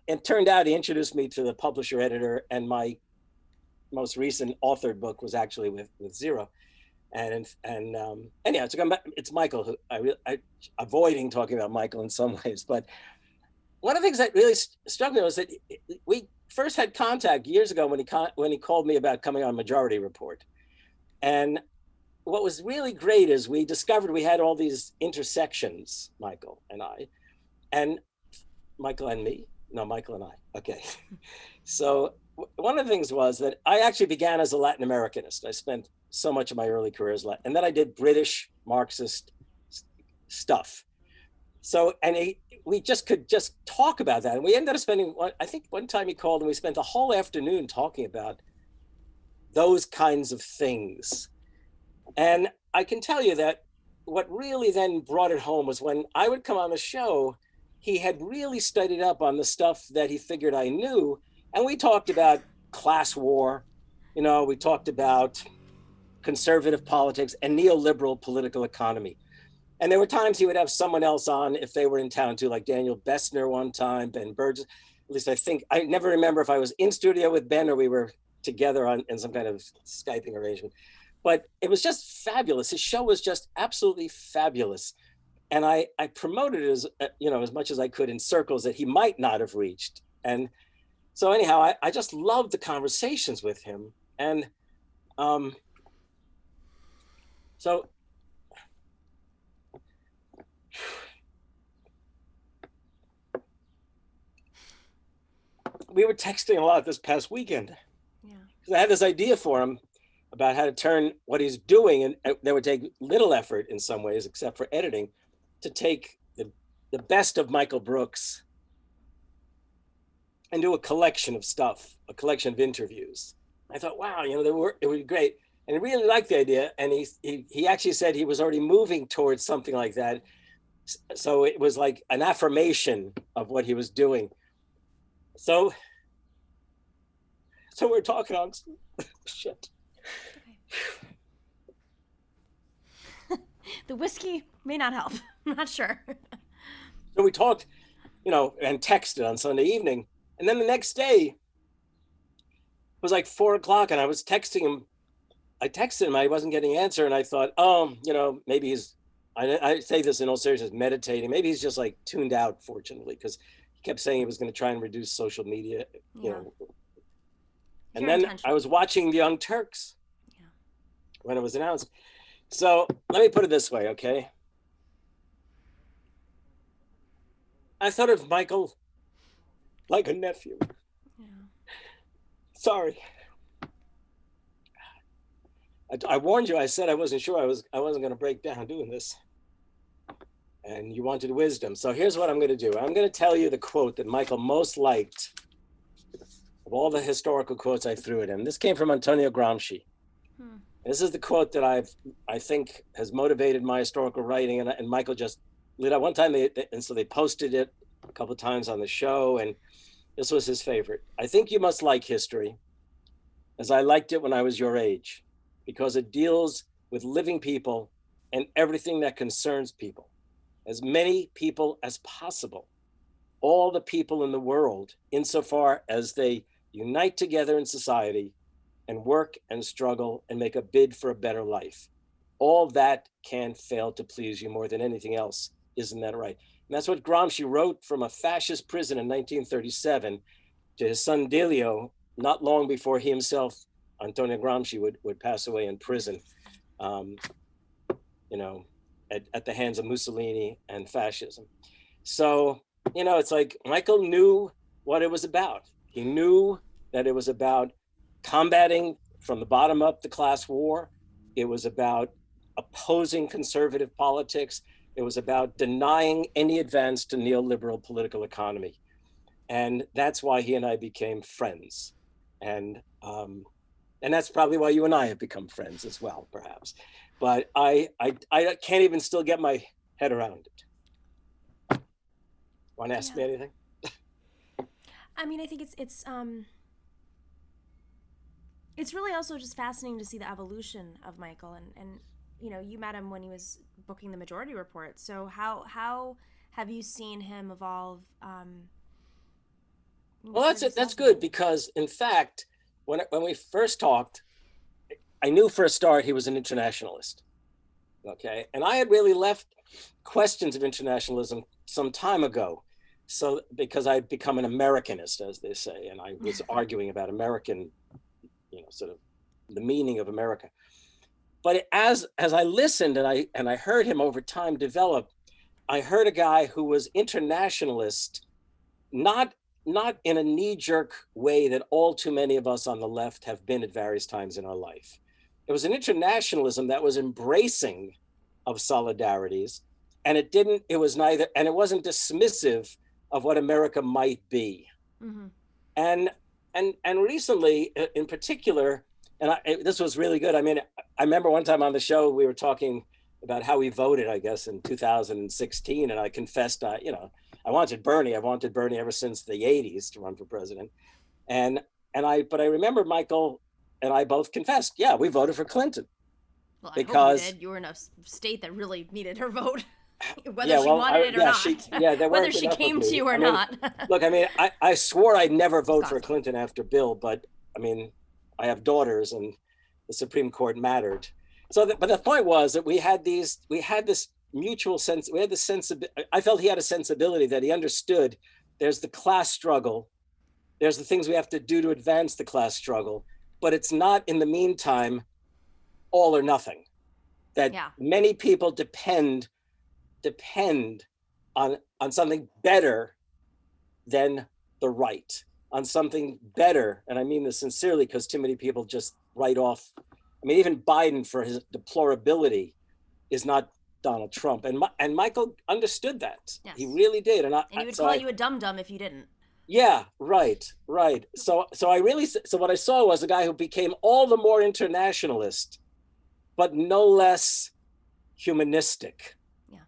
it turned out he introduced me to the publisher editor, and my most recent authored book was actually with Zero. And anyhow, to come back, it's Michael who I avoiding talking about Michael in some ways, but one of the things that really struck me was that we first had contact years ago when he called me about coming on Majority Report. And what was really great is we discovered we had all these intersections, Michael and I, and Michael and me. No, Michael and I. Okay. So one of the things was that I actually began as a Latin Americanist. I spent so much of my early career as Latin, and then I did British Marxist stuff. So, and we could talk about that. And we ended up spending, I think one time he called and we spent the whole afternoon talking about those kinds of things. And I can tell you that what really then brought it home was when I would come on the show, he had really studied up on the stuff that he figured I knew. And we talked about class war, we talked about conservative politics and neoliberal political economy. And there were times he would have someone else on if they were in town too, like Daniel Bessner one time, Ben Burgess. At least I never remember if I was in studio with Ben or we were together in some kind of Skyping arrangement. But it was just fabulous. His show was just absolutely fabulous. And I promoted it as much as I could in circles that he might not have reached. And so anyhow, I just loved the conversations with him. And so we were texting a lot this past weekend. Yeah. Because I had this idea for him about how to turn what he's doing, and that would take little effort in some ways, except for editing, to take the best of Michael Brooks and do a collection of stuff, a collection of interviews. I thought, wow, it would be great. And he really liked the idea. And he actually said he was already moving towards something like that. So it was like an affirmation of what he was doing. So we're talking on shit. Okay. The whiskey may not help. I'm not sure. So we talked, and texted on Sunday evening. And then the next day, it was like 4:00 and I was texting him. I texted him, I wasn't getting an answer. And I thought, maybe he's, I say this in all seriousness, meditating. Maybe he's just like tuned out, fortunately, because he kept saying he was going to try and reduce social media, And then I was watching The Young Turks when it was announced. So let me put it this way, okay? I thought of Michael like a nephew. Yeah. Sorry. I warned you. I said I wasn't sure. I wasn't going to break down doing this. And you wanted wisdom. So here's what I'm going to do. I'm going to tell you the quote that Michael most liked of all the historical quotes I threw at him. This came from Antonio Gramsci. This is the quote that I think has motivated my historical writing. And Michael just lit up one time. So they posted it a couple of times on the show. And this was his favorite. I think you must like history as I liked it when I was your age, because it deals with living people and everything that concerns people, as many people as possible, all the people in the world, insofar as they unite together in society and work and struggle and make a bid for a better life. All that can't fail to please you more than anything else. Isn't that right? And that's what Gramsci wrote from a fascist prison in 1937 to his son Delio, not long before he himself, Antonio Gramsci, would pass away in prison, at the hands of Mussolini and fascism. So, it's like Michael knew what it was about. He knew that it was about combating from the bottom up the class war. It was about opposing conservative politics. It was about denying any advance to neoliberal political economy. And that's why he and I became friends. And that's probably why you and I have become friends as well, perhaps. But I can't even still get my head around it. Want to ask me anything? I mean, I think it's really also just fascinating to see the evolution of Michael, and you met him when he was booking the Majority Report. So how have you seen him evolve? Well, that's good, because in fact, when we first talked, I knew for a start he was an internationalist. Okay, and I had really left questions of internationalism some time ago. So because I'd become an Americanist, as they say, and I was arguing about American, sort of the meaning of America. But as I listened and I heard him over time develop, I heard a guy who was internationalist, not in a knee-jerk way that all too many of us on the left have been at various times in our life. It was an internationalism that was embracing of solidarities, and it wasn't dismissive of what America might be. Mm-hmm. And recently, in particular, this was really good. I mean, I remember one time on the show, we were talking about how we voted, I guess, in 2016. And I confessed, you know, I wanted Bernie. I wanted Bernie ever since the 80s to run for president. But I remember Michael and I both confessed, yeah, we voted for Clinton. Well, I hope you did. You were in a state that really needed her vote. Whether she wanted it or not. Whether she came to you or not. Look, I mean, I swore I'd never vote for Clinton after Bill, but I mean, I have daughters and the Supreme Court mattered. But the point was that we had this mutual sense. We had this I felt he had a sensibility that he understood there's the class struggle. There's the things we have to do to advance the class struggle, but it's not in the meantime all or nothing. That many people depend on something better than the right, on something better. And I mean this sincerely, because too many people just write off. I mean, even Biden, for his deplorability, is not Donald Trump. And Michael understood that. Yes. He really did. And he would call you a dum-dum if you didn't. Yeah, right. So what I saw was a guy who became all the more internationalist, but no less humanistic. Yeah.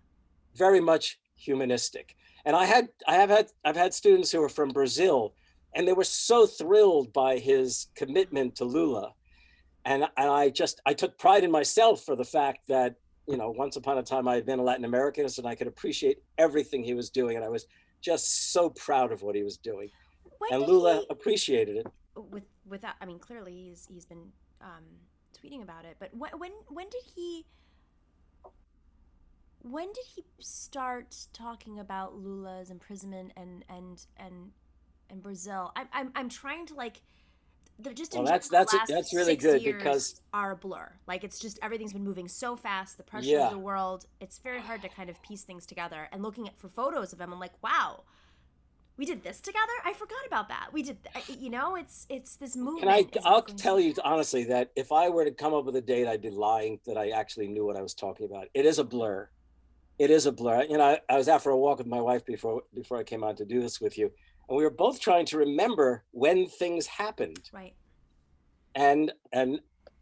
Very much humanistic. And I've had students who were from Brazil, and they were so thrilled by his commitment to Lula. And I took pride in myself for the fact that, you know, once upon a time I had been a Latin Americanist and I could appreciate everything he was doing. And I was just so proud of what he was doing. And Lula appreciated it. Without, I mean, clearly he's been tweeting about it. But when did he start talking about Lula's imprisonment and Brazil? I'm trying to like. That's really good, because are a blur. Like, it's just everything's been moving so fast. The pressure of the world. It's very hard to kind of piece things together. And looking for photos of him, I'm like, wow, we did this together. I forgot about that. We did. You know, it's this movement. I'll tell you honestly that if I were to come up with a date, I'd be lying that I actually knew what I was talking about. It is a blur. It is a blur. You know, I was out for a walk with my wife before I came on to do this with you. And we were both trying to remember when things happened. Right. And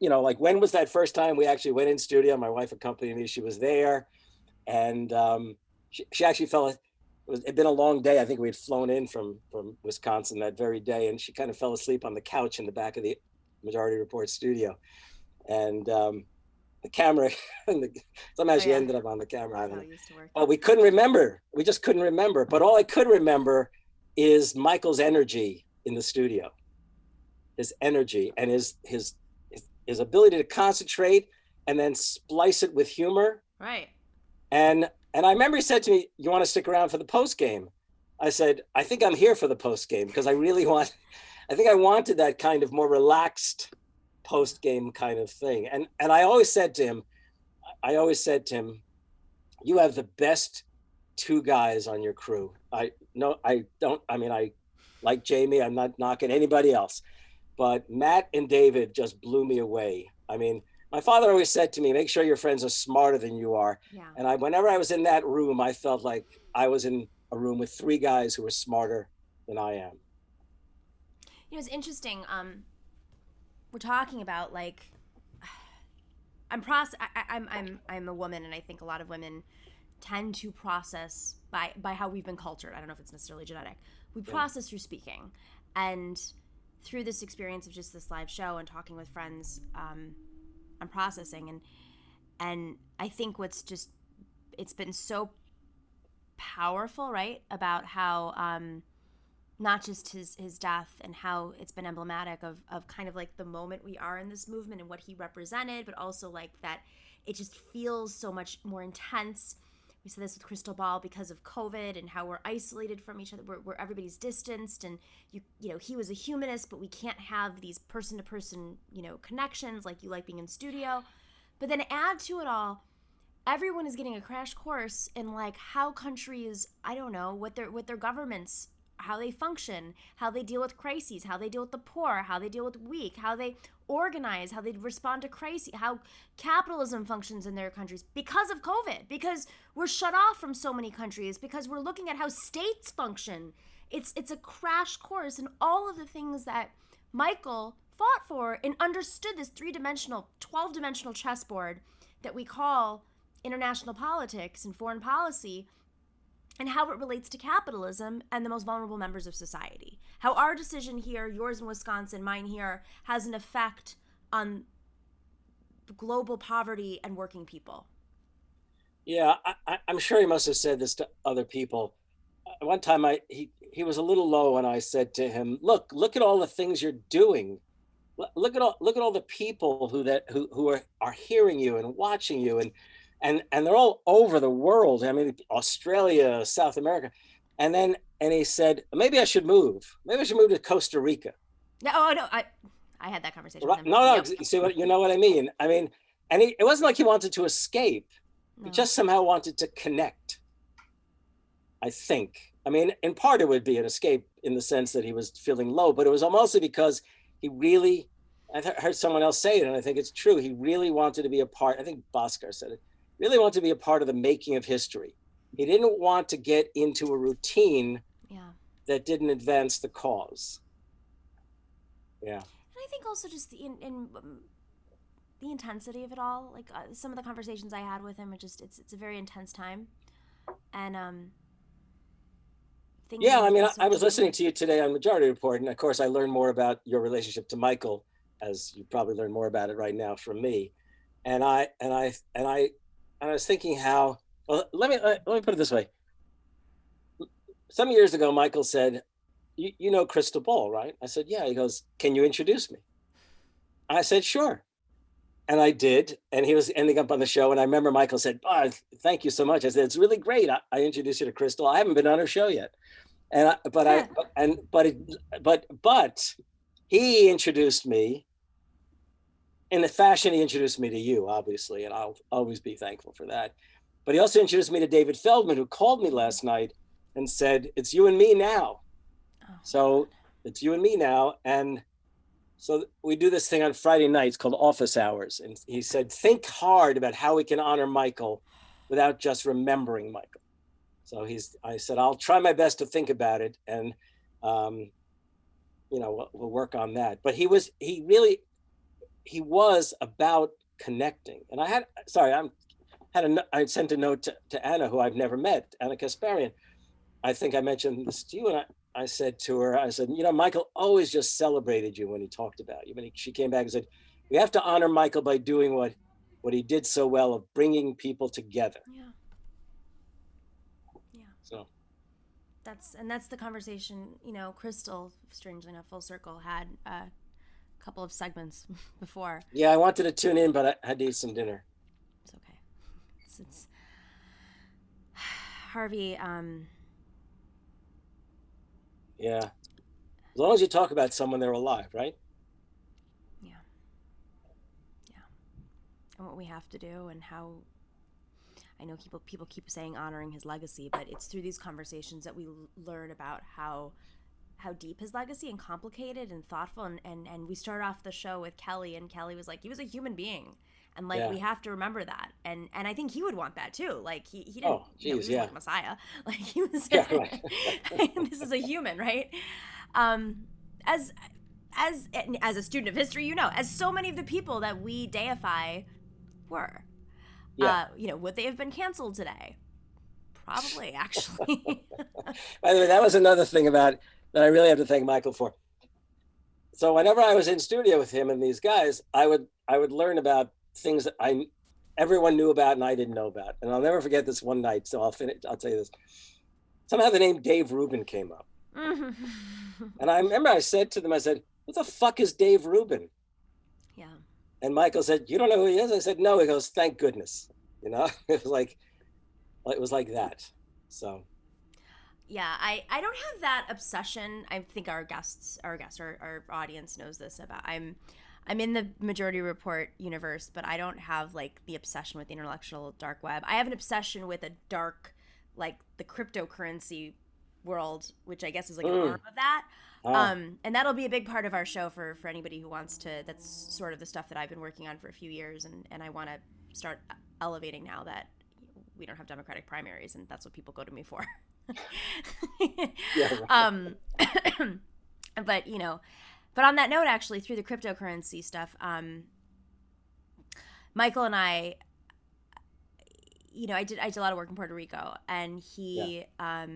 you know, like, when was that first time we actually went in studio? My wife accompanied me. She was there. And she actually it'd been a long day. I think we had flown in from Wisconsin that very day. And she kind of fell asleep on the couch in the back of the Majority Report studio. And the camera, somehow she ended up on the camera. I don't know. But we couldn't remember. We just couldn't remember. But all I could remember is Michael's energy in the studio, his energy and his ability to concentrate and then splice it with humor. Right. And I remember he said to me, "You want to stick around for the post game?" I said, "I think I'm here for the post game, because I wanted that kind of more relaxed post game kind of thing." And I always said to him, "You have the best two guys on your crew." I like Jamie, I'm not knocking anybody else, but Matt and David just blew me away. I mean, my father always said to me, make sure your friends are smarter than you are. Yeah. And whenever I was in that room, I felt like I was in a room with three guys who were smarter than I am. You know, it's interesting. We're talking about, like, I'm a woman, and I think a lot of women tend to process by how we've been cultured. I don't know if it's necessarily genetic. We process through speaking, and through this experience of just this live show and talking with friends, I'm processing, and I think it's been so powerful, right, about how not just his death and how it's been emblematic of kind of like the moment we are in this movement and what he represented, but also like that it just feels so much more intense. We said this with Crystal Ball because of COVID and how we're isolated from each other, where everybody's distanced, and you know, he was a humanist, but we can't have these person-to-person, you know, connections like you like being in studio. But then add to it all, everyone is getting a crash course in like how countries, I don't know, what their governments, how they function, how they deal with crises, how they deal with the poor, how they deal with the weak, how they organize, how they respond to crises, how capitalism functions in their countries because of COVID, because we're shut off from so many countries, because we're looking at how states function. It's a crash course in all of the things that Michael fought for and understood this 3-dimensional, 12-dimensional chessboard that we call international politics and foreign policy, and how it relates to capitalism and the most vulnerable members of society. How our decision here, yours in Wisconsin, mine here, has an effect on global poverty and working people. Yeah, I'm sure he must have said this to other people. One time he was a little low and I said to him, look at all the things you're doing. Look at all the people who are hearing you and watching you, and they're all over the world. I mean, Australia, South America. And he said, maybe I should move. Maybe I should move to Costa Rica. No, I had that conversation with him. No, Yep. you know what I mean? I mean, and it wasn't like he wanted to escape. No. He just somehow wanted to connect, I think. I mean, in part it would be an escape in the sense that he was feeling low, but it was mostly because he really, I heard someone else say it, and I think it's true. He really wanted to be a part, I think Bhaskar said it, really wanted to be a part of the making of history. He didn't want to get into a routine that didn't advance the cause. Yeah. And I think also just in the intensity of it all, like some of the conversations I had with him, it's a very intense time. And yeah, I mean, I was listening to you today on Majority Report, and of course I learned more about your relationship to Michael, as you probably learn more about it right now from me. And I was thinking how, well, let me put it this way. Some years ago, Michael said, you know Crystal Ball, right? I said, yeah. He goes, can you introduce me? I said, sure. And I did, and he was ending up on the show. And I remember Michael said, oh, thank you so much. I said, it's really great. I introduced you to Crystal. I haven't been on her show yet. But he introduced me in the fashion he introduced me to you, obviously, and I'll always be thankful for that. But he also introduced me to David Feldman, who called me last night and said, it's you and me now. Oh, so it's you and me now. And so we do this thing on Friday nights called Office Hours. And he said, think hard about how we can honor Michael without just remembering Michael. So I said, I'll try my best to think about it. And, we'll work on that. But he was about connecting. And I sent a note to Anna, who I've never met, Anna Kasparian. I think I mentioned this to you, and I said to her, I said, Michael always just celebrated you when he talked about you. She came back and said, we have to honor Michael by doing what he did so well of bringing people together. Yeah. So that's the conversation, Crystal, strangely enough, full circle, had a couple of segments before. Yeah, I wanted to tune in, but I had to eat some dinner. It's okay. It's Harvey, yeah. As long as you talk about someone, they're alive, right? Yeah. And what we have to do, and how, I know people keep saying honoring his legacy, but it's through these conversations that we learn about how deep his legacy and complicated and thoughtful. And we started off the show with Kelly, and Kelly was like, he was a human being. And we have to remember that. And I think he would want that too. Like he didn't, oh, geez, he was like a Messiah. Like he was, right. This is a human, right? As a student of history, as so many of the people that we deify were, would they have been canceled today? Probably, actually. By the way, that was another thing that I really have to thank Michael for. So whenever I was in studio with him and these guys, I would learn about things that everyone knew about and I didn't know about. And I'll never forget this one night. So I'll tell you this. Somehow the name Dave Rubin came up. And I remember I said to them, what the fuck is Dave Rubin? Yeah. And Michael said, you don't know who he is? I said, no. He goes, thank goodness. It was like that. So. Yeah, I don't have that obsession. I think our audience knows this about. I'm in the Majority Report universe, but I don't have like the obsession with the intellectual dark web. I have an obsession with a dark, like the cryptocurrency world, which I guess is like an arm of that. And that'll be a big part of our show for anybody who wants to. That's sort of the stuff that I've been working on for a few years, and I want to start elevating now that we don't have Democratic primaries, and that's what people go to me for. Yeah, right. But But on that note, actually, through the cryptocurrency stuff, Michael and I, I did a lot of work in Puerto Rico, and he, I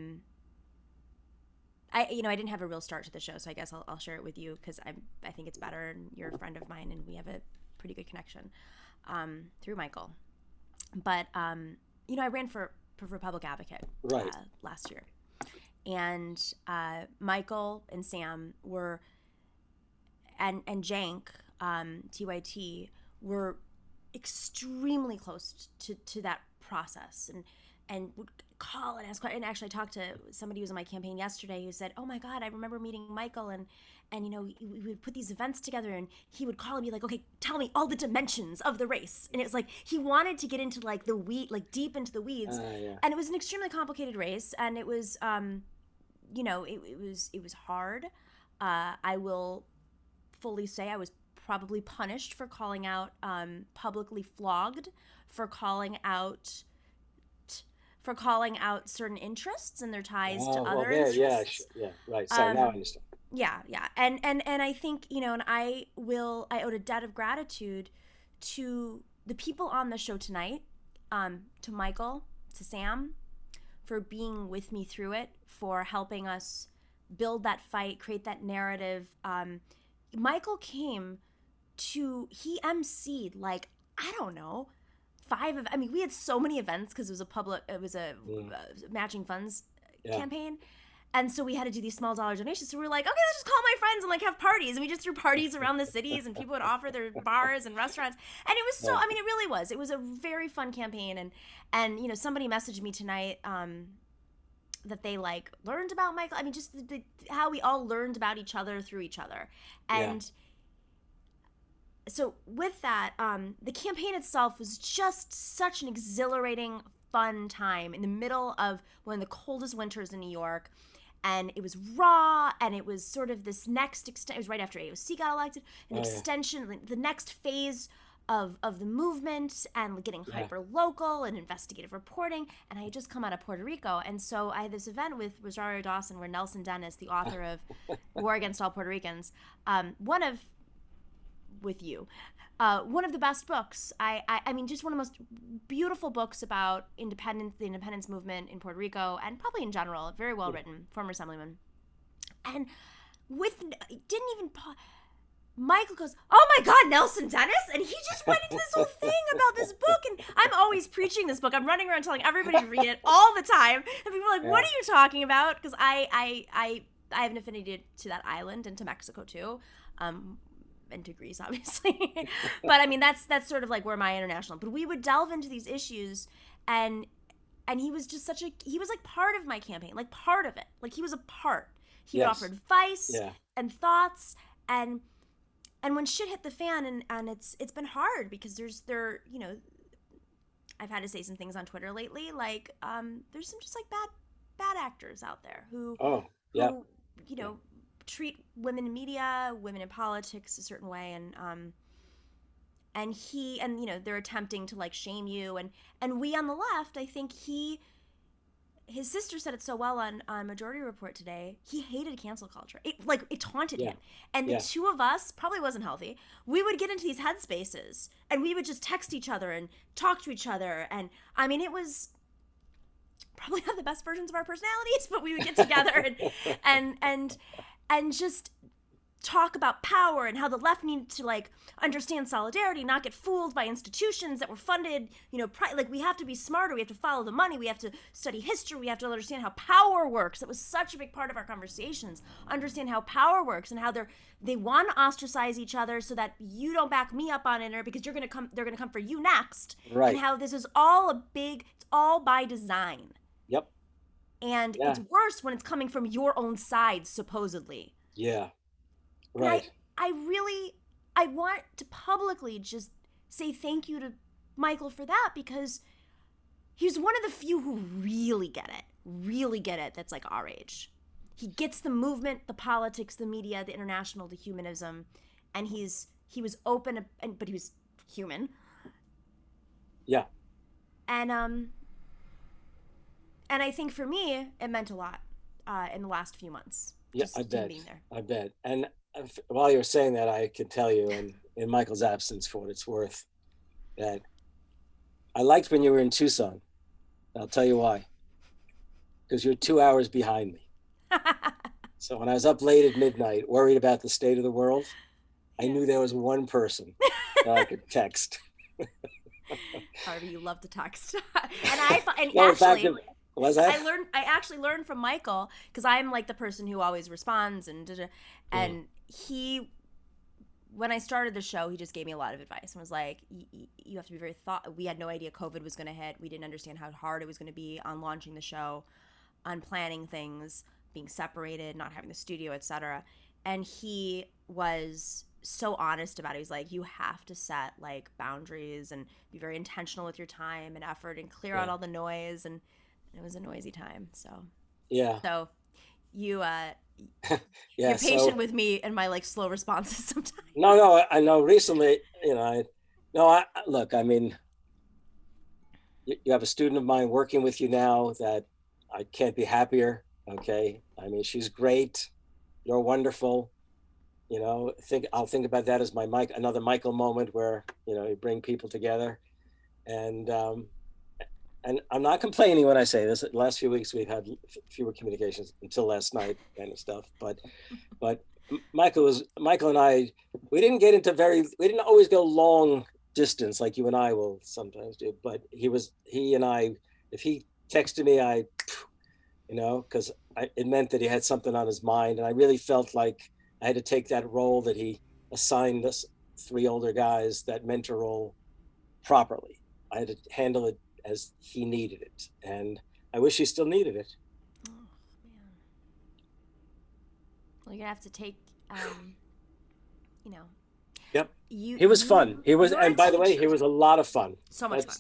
didn't have a real start to the show, so I guess I'll share it with you because I think it's better, and you're a friend of mine, and we have a pretty good connection through Michael. But I ran for public advocate last year, and Michael and Sam were, and Jank, TYT, were extremely close to that process, and would call and ask questions. And actually, I talked to somebody who was on my campaign yesterday who said, "Oh my God, I remember meeting Michael, and we would put these events together, and he would call and be like, okay, tell me all the dimensions of the race." And it was like he wanted to get into like deep into the weeds, and it was an extremely complicated race, and it was, it was hard. I will fully say I was probably punished for calling out, publicly flogged for calling out certain interests and their ties to other interests. Right. So now I understand. Yeah. And I think, and I owed a debt of gratitude to the people on the show tonight, to Michael, to Sam, for being with me through it, for helping us build that fight, create that narrative. Michael came he emceed like, I don't know, we had so many events because it was a matching funds campaign. And so we had to do these small dollar donations. So we were like, okay, let's just call my friends and like have parties. And we just threw parties around the cities, and people would offer their bars and restaurants. And it was so, it really was. It was a very fun campaign. And somebody messaged me tonight that they like learned about Michael. I mean, just how we all learned about each other through each other. And so with that, the campaign itself was just such an exhilarating, fun time in the middle of one of the coldest winters in New York. And it was raw, and it was sort of this next it was right after AOC got elected, extension, the next phase of the movement, and getting hyper local and investigative reporting. And I had just come out of Puerto Rico, and so I had this event with Rosario Dawson where Nelson Dennis, the author of War Against All Puerto Ricans, one of the best books. I mean, just one of the most beautiful books about the independence movement in Puerto Rico, and probably in general. Very well written, former assemblyman. And Michael goes, "Oh my God, Nelson Dennis!" And he just went into this whole thing about this book. And I'm always preaching this book. I'm running around telling everybody to read it all the time. And people are like, "What are you talking about?" Because I have an affinity to that island and to Mexico too. And to Greece, obviously. But I mean, that's sort of like where my international, but we would delve into these issues, and he was just he was like part of my campaign, like part of it. Like he was a part. He would offer advice and thoughts, and when shit hit the fan, and it's been hard because I've had to say some things on Twitter lately, like there's some just like bad actors out there who treat women in media, women in politics a certain way, and they're attempting to like shame you, and we on the left, I think his sister said it so well on Majority Report today. He hated cancel culture. It taunted him, and the two of us probably wasn't healthy. We would get into these headspaces, and we would just text each other and talk to each other, and I mean, it was probably not the best versions of our personalities, but we would get together and just talk about power and how the left needed to like understand solidarity, not get fooled by institutions that were funded, like we have to be smarter, we have to follow the money, we have to study history, we have to understand how power works. That was such a big part of our conversations, understand how power works and how they want to ostracize each other so that you don't back me up on it, because they're going to come for you next. Right. And how this is all it's all by design. Yep. And it's worse when it's coming from your own side, supposedly. Yeah. Right. I want to publicly just say thank you to Michael for that, because he's one of the few who really get it, that's like our age. He gets the movement, the politics, the media, the international, the humanism, and he was open, but he was human. Yeah. And I think for me, it meant a lot in the last few months. Yeah, I bet. Being there. I bet. And while you're saying that, I can tell you, and in Michael's absence, for what it's worth, that I liked when you were in Tucson. I'll tell you why. Because you're 2 hours behind me. So when I was up late at midnight, worried about the state of the world, I knew there was one person that I could text. Harvey, you love to text. And No, actually, in fact, was I? I actually learned from Michael, because I'm like the person who always responds, and he, when I started the show, he just gave me a lot of advice and was like, you have to be very we had no idea COVID was going to hit. We didn't understand how hard it was going to be on launching the show, on planning things, being separated, not having the studio, etc. And he was so honest about it. He's like, you have to set like boundaries and be very intentional with your time and effort and clear out all the noise. And it was a noisy time. So so you you're patient with me and my like slow responses sometimes. No, I know recently, look, I mean, you have a student of mine working with you now that I can't be happier. Okay. I mean, she's great. You're wonderful. I'll think about that as another Michael moment where, you bring people together. And I'm not complaining when I say this. The last few weeks, we've had fewer communications until last night kind of stuff. But Michael and I, we didn't always go long distance like you and I will sometimes do. But he and I, if he texted me, because it meant that he had something on his mind. And I really felt like I had to take that role that he assigned us 3 older guys, that mentor role, properly. I had to handle it as he needed it. And I wish he still needed it. Oh, man. Well, you're gonna have to take, Yep. He was fun. He was, and by the way, he was a lot of fun. So much fun.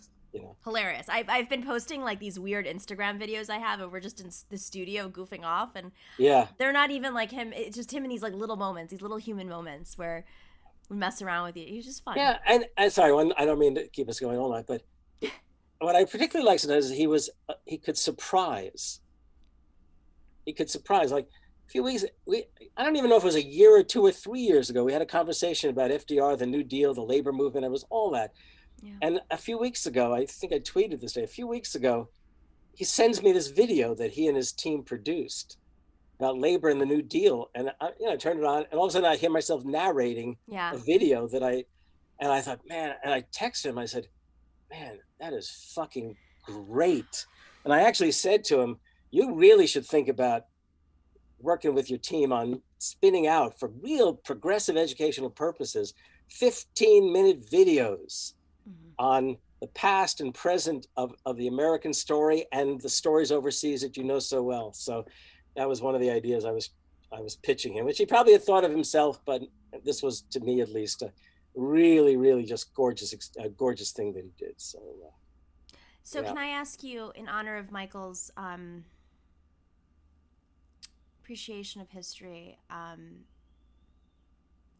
Hilarious. I've been posting like these weird Instagram videos I have, and we're just in the studio goofing off, and they're not even like him. It's just him in these like little moments, these little human moments where we mess around with you. He's just fun. Yeah, and sorry, I don't mean to keep us going all night, but what I particularly liked is he could surprise. He could surprise. Like a few weeks, I don't even know if it was a year or 2 or 3 years ago, we had a conversation about FDR, the New Deal, the labor movement. It was all that. Yeah. And a few weeks ago, I think I tweeted this day, a few weeks ago, he sends me this video that he and his team produced about labor and the New Deal. And I turned it on, and all of a sudden I hear myself narrating a video that I thought, man, and I texted him, I said, man, that is fucking great. And I actually said to him, you really should think about working with your team on spinning out, for real progressive educational purposes, 15-minute videos on the past and present of the American story and the stories overseas that you know so well. So that was one of the ideas I was pitching him, which he probably had thought of himself, but this was, to me at least, a really, really just gorgeous thing that he did. So can I ask you, in honor of Michael's appreciation of history,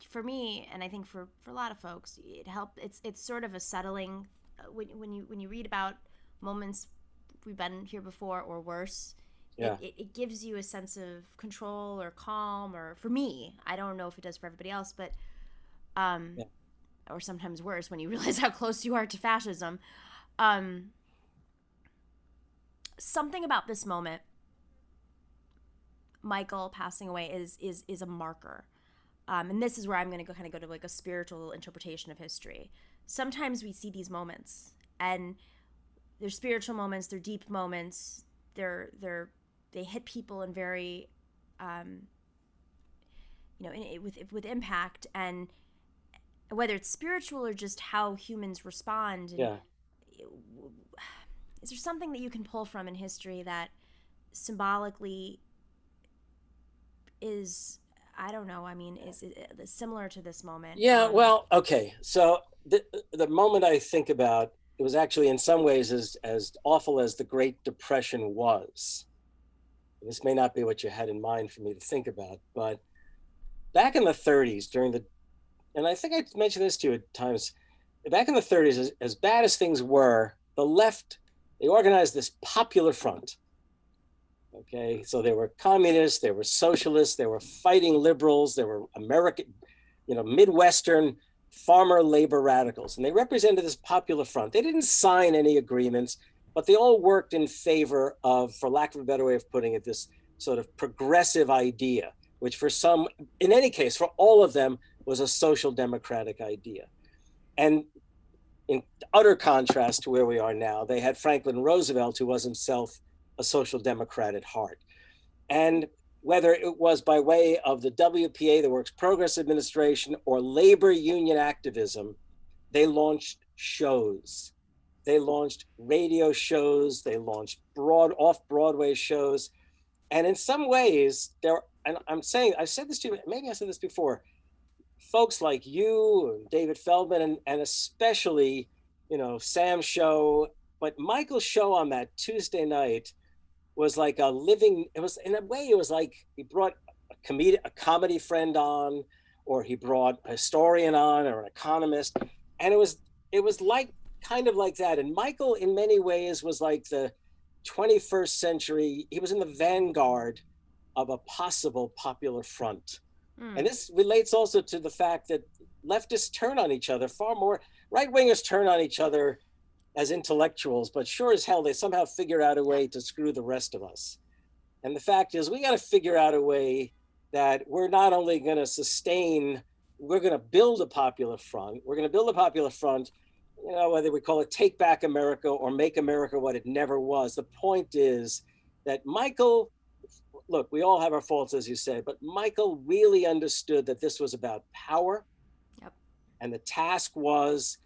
for me, and I think for a lot of folks, it helped. It's sort of a settling when you read about moments we've been here before or worse. It gives you a sense of control or calm, or for me, I don't know if it does for everybody else, but or sometimes worse when you realize how close you are to fascism. Something about this moment, Michael passing away, is a marker. And this is where I'm going to go to like a spiritual interpretation of history. Sometimes we see these moments, and they're spiritual moments, they're deep moments, they hit people in very, with impact, and whether it's spiritual or just how humans respond. Is there something that you can pull from in history that symbolically is, I don't know, I mean, is it similar to this moment? Well, okay. So the moment I think about, it was actually in some ways as awful as the Great Depression was. This may not be what you had in mind for me to think about, but back in the 30s, and I think I mentioned this to you at times, back in the 30s, as bad as things were, the left, they organized this Popular Front. Okay, so there were communists, there were socialists, there were fighting liberals, there were American, Midwestern farmer labor radicals, and they represented this popular front. They didn't sign any agreements, but they all worked in favor of, for lack of a better way of putting it, this sort of progressive idea, which for some, in any case, for all of them, was a social democratic idea. And in utter contrast to where we are now, they had Franklin Roosevelt, who was himself a social democrat at heart. And whether it was by way of the WPA, the Works Progress Administration, or labor union activism, they launched shows. They launched radio shows, they launched off-Broadway shows. And in some ways, and I've said this to you, maybe I said this before, folks like you, David Feldman, and especially, Sam's show, but Michael's show on that Tuesday night was like it was, in a way, it was like he brought a comedy friend on, or he brought a historian on, or an economist. And it was like, kind of like that. And Michael, in many ways, was like the 21st century, he was in the vanguard of a possible popular front. And this relates also to the fact that leftists turn on each other far more. Right-wingers turn on each other as intellectuals, but sure as hell, they somehow figure out a way to screw the rest of us. And the fact is, we got to figure out a way that we're not only going to we're going to build a popular front. We're going to build a popular front, whether we call it Take Back America or Make America What It Never Was. The point is that Michael, look, we all have our faults, as you say, but Michael really understood that this was about power. Yep. And the task was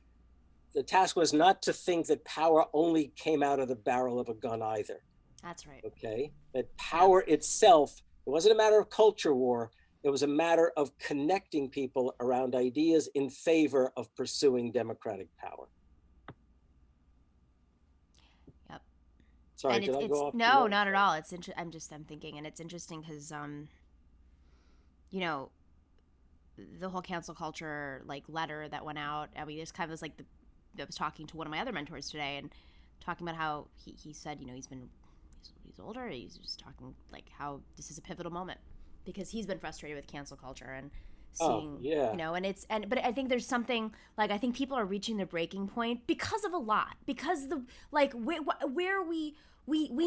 not to think that power only came out of the barrel of a gun either. That's right. Okay. That power itself, it wasn't a matter of culture war. It was a matter of connecting people around ideas in favor of pursuing democratic power. Yep. Sorry, and did I go off? No, not at all. I'm thinking, and it's interesting because, the whole cancel culture letter that went out. I mean, this kind of was I was talking to one of my other mentors today and talking about how he said, he's older. He's just talking how this is a pivotal moment because he's been frustrated with cancel culture and seeing, but I think there's something I think people are reaching their breaking point because of a lot, because where we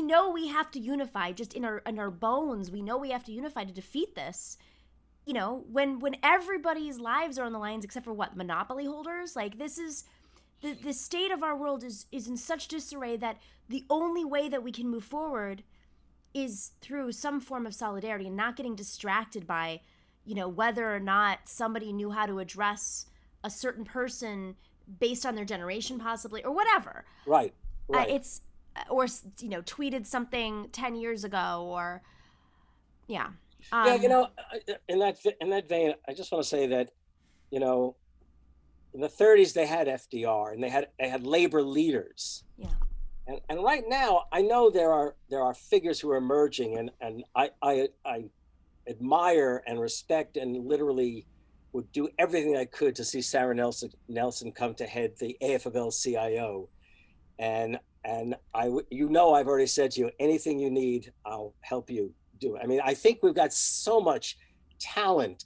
know we have to unify just in our bones. We know we have to unify to defeat this. When everybody's lives are on the lines except for monopoly holders, this is the state of our world is in such disarray that the only way that we can move forward is through some form of solidarity and not getting distracted by, whether or not somebody knew how to address a certain person based on their generation possibly or whatever. Right. Tweeted something 10 years ago or, yeah. In that vein, I just want to say that, in the 30s they had FDR and they had labor leaders. Yeah. And right now, I know there are figures who are emerging, and I admire and respect and literally would do everything I could to see Sarah Nelson come to head the AFL-CIO. And I've already said to you, anything you need, I'll help you do it. I mean, I think we've got so much talent,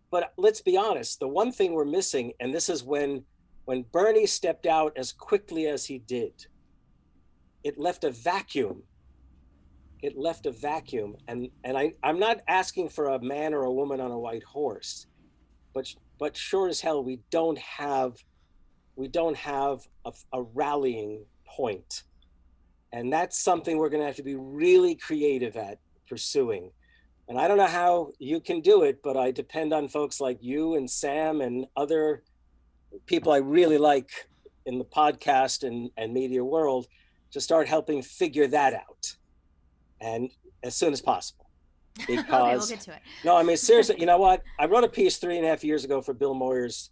but let's be honest, the one thing we're missing, and this is when Bernie stepped out as quickly as he did, it left a vacuum. And I'm not asking for a man or a woman on a white horse, but sure as hell, we don't have a rallying point. And that's something we're going to have to be really creative at pursuing. And I don't know how you can do it, but I depend on folks like you and Sam and other people I really like in the podcast and media world to start helping figure that out. And as soon as possible. Because okay, we'll get to it. No, I mean, seriously, you know what? I wrote a piece 3.5 years ago for Bill Moyers.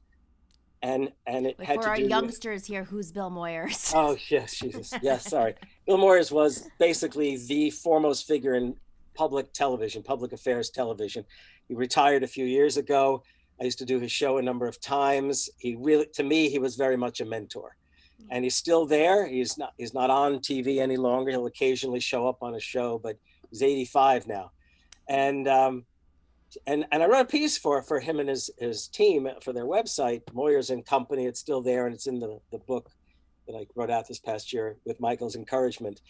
And it Wait, had for to our do youngsters here, who's Bill Moyers? Oh, yes, Jesus. Yes, sorry. Bill Moyers was basically the foremost figure in public affairs television. He retired a few years ago. I used to do his show a number of times. To me, he was very much a mentor. and he's still there. He's not on TV any longer. He'll occasionally show up on a show, but he's 85 now. And I wrote a piece for him and his team for their website, Moyers and Company. It's still there, and it's in the book that I wrote out this past year with Michael's encouragement.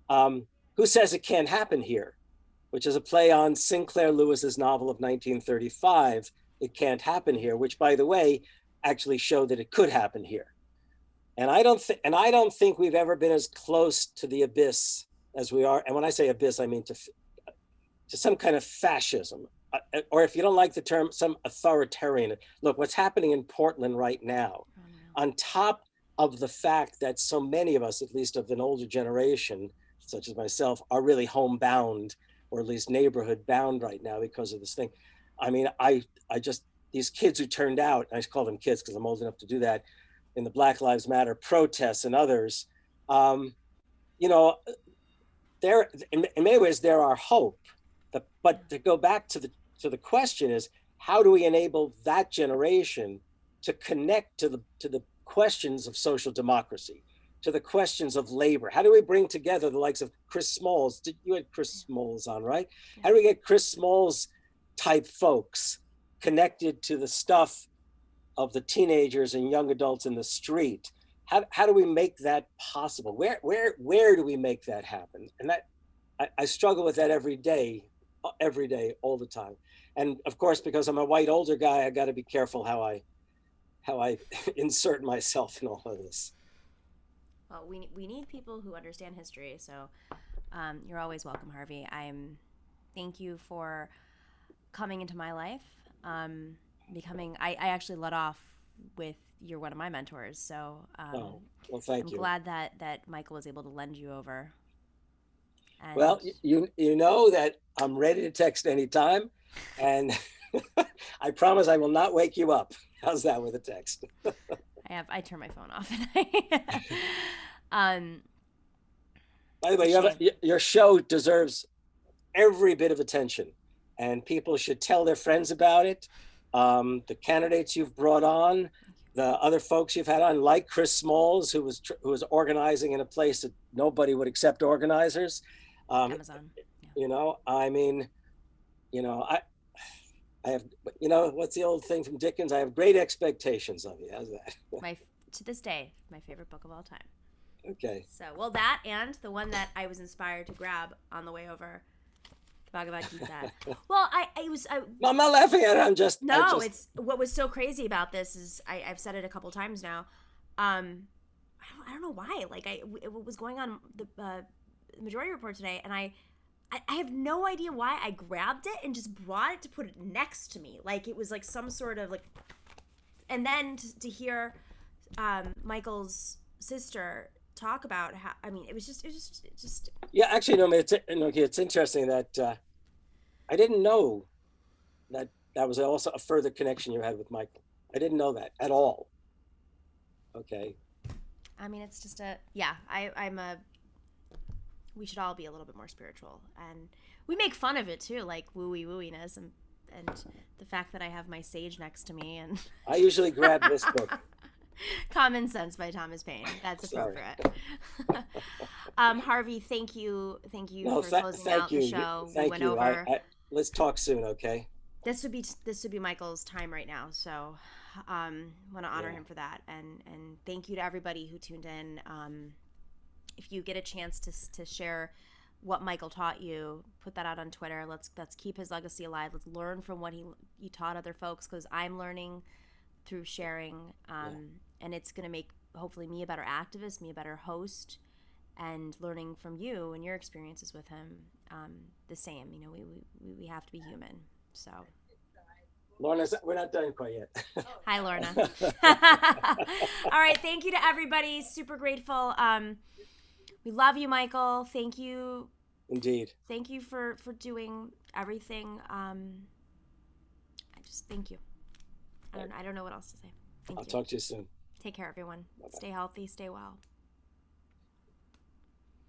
Who Says It Can't Happen Here, which is a play on Sinclair Lewis's novel of 1935, It Can't Happen Here, which, by the way, actually showed that it could happen here. And I don't think we've ever been as close to the abyss as we are. And when I say abyss, I mean to some kind of fascism, or if you don't like the term, some authoritarian. Look, what's happening in Portland right now, on top of the fact that so many of us, at least of an older generation, such as myself, are really homebound, or at least neighborhood bound right now because of this thing. I mean, I just, these kids who turned out, I call them kids because I'm old enough to do that, in the Black Lives Matter protests and others, you know, there, in many ways, there are hope. But to go back to the question is, how do we enable that generation to connect to the questions of social democracy, to the questions of labor? How do we bring together the likes of Chris Smalls? You had Chris Smalls on, right? How do we get Chris Smalls type folks connected to the stuff of the teenagers and young adults in the street? How do we make that possible? Where do we make that happen? And that I struggle with that every day, all the time. And of course, because I'm a white older guy, I got to be careful how I insert myself in all of this. Well, we need people who understand history. So you're always welcome, Harvey. Thank you for coming into my life. I actually led off with you're one of my mentors. So well, thank you. I'm glad that Michael was able to lend you over. And well, you know that I'm ready to text anytime, and I promise I will not wake you up. How's that with a text? I turn my phone off. By the way, your show deserves every bit of attention, and people should tell their friends about it. The candidates you've brought on, the other folks you've had on, like Chris Smalls, who was organizing in a place that nobody would accept organizers. Amazon. Yeah. You know, I mean, you know, I have, you know, what's the old thing from Dickens? I have great expectations of you. How's that? To this day, my favorite book of all time. Okay. So, well, that and the one that I was inspired to grab on the way over, the Bhagavad Gita. Well, I'm not laughing at it. It's what was so crazy about this is I've said it a couple times now. I don't know why. Like it was going on the Majority Report today, and I have no idea why I grabbed it and just brought it to put it next to me. Like it was like some sort of like, and then to hear Michael's sister talk about how, I mean, it was just. Yeah, actually, no, it's interesting that I didn't know that was also a further connection you had with Michael. I didn't know that at all. Okay. I mean, it's just we should all be a little bit more spiritual, and we make fun of it too, like wooiness and the fact that I have my sage next to me, and I usually grab this book. Common Sense by Thomas Paine. That's appropriate. Harvey, thank you for closing out the show. Thank you. Let's talk soon, okay? This would be Michael's time right now, so want to honor him for that, and thank you to everybody who tuned in. If you get a chance to share what Michael taught you, put that out on Twitter. Let's keep his legacy alive. Let's learn from what he taught other folks, because I'm learning through sharing, and it's going to make hopefully me a better activist, me a better host, and learning from you and your experiences with him the same. You know, we have to be human. So Lorna, we're not done quite yet. Hi, Lorna. All right, thank you to everybody. Super grateful. We love you, Michael. Thank you. Indeed. Thank you for doing everything. I just thank you. I don't know what else to say. I'll talk to you soon. Take care, everyone. Bye-bye. Stay healthy. Stay well.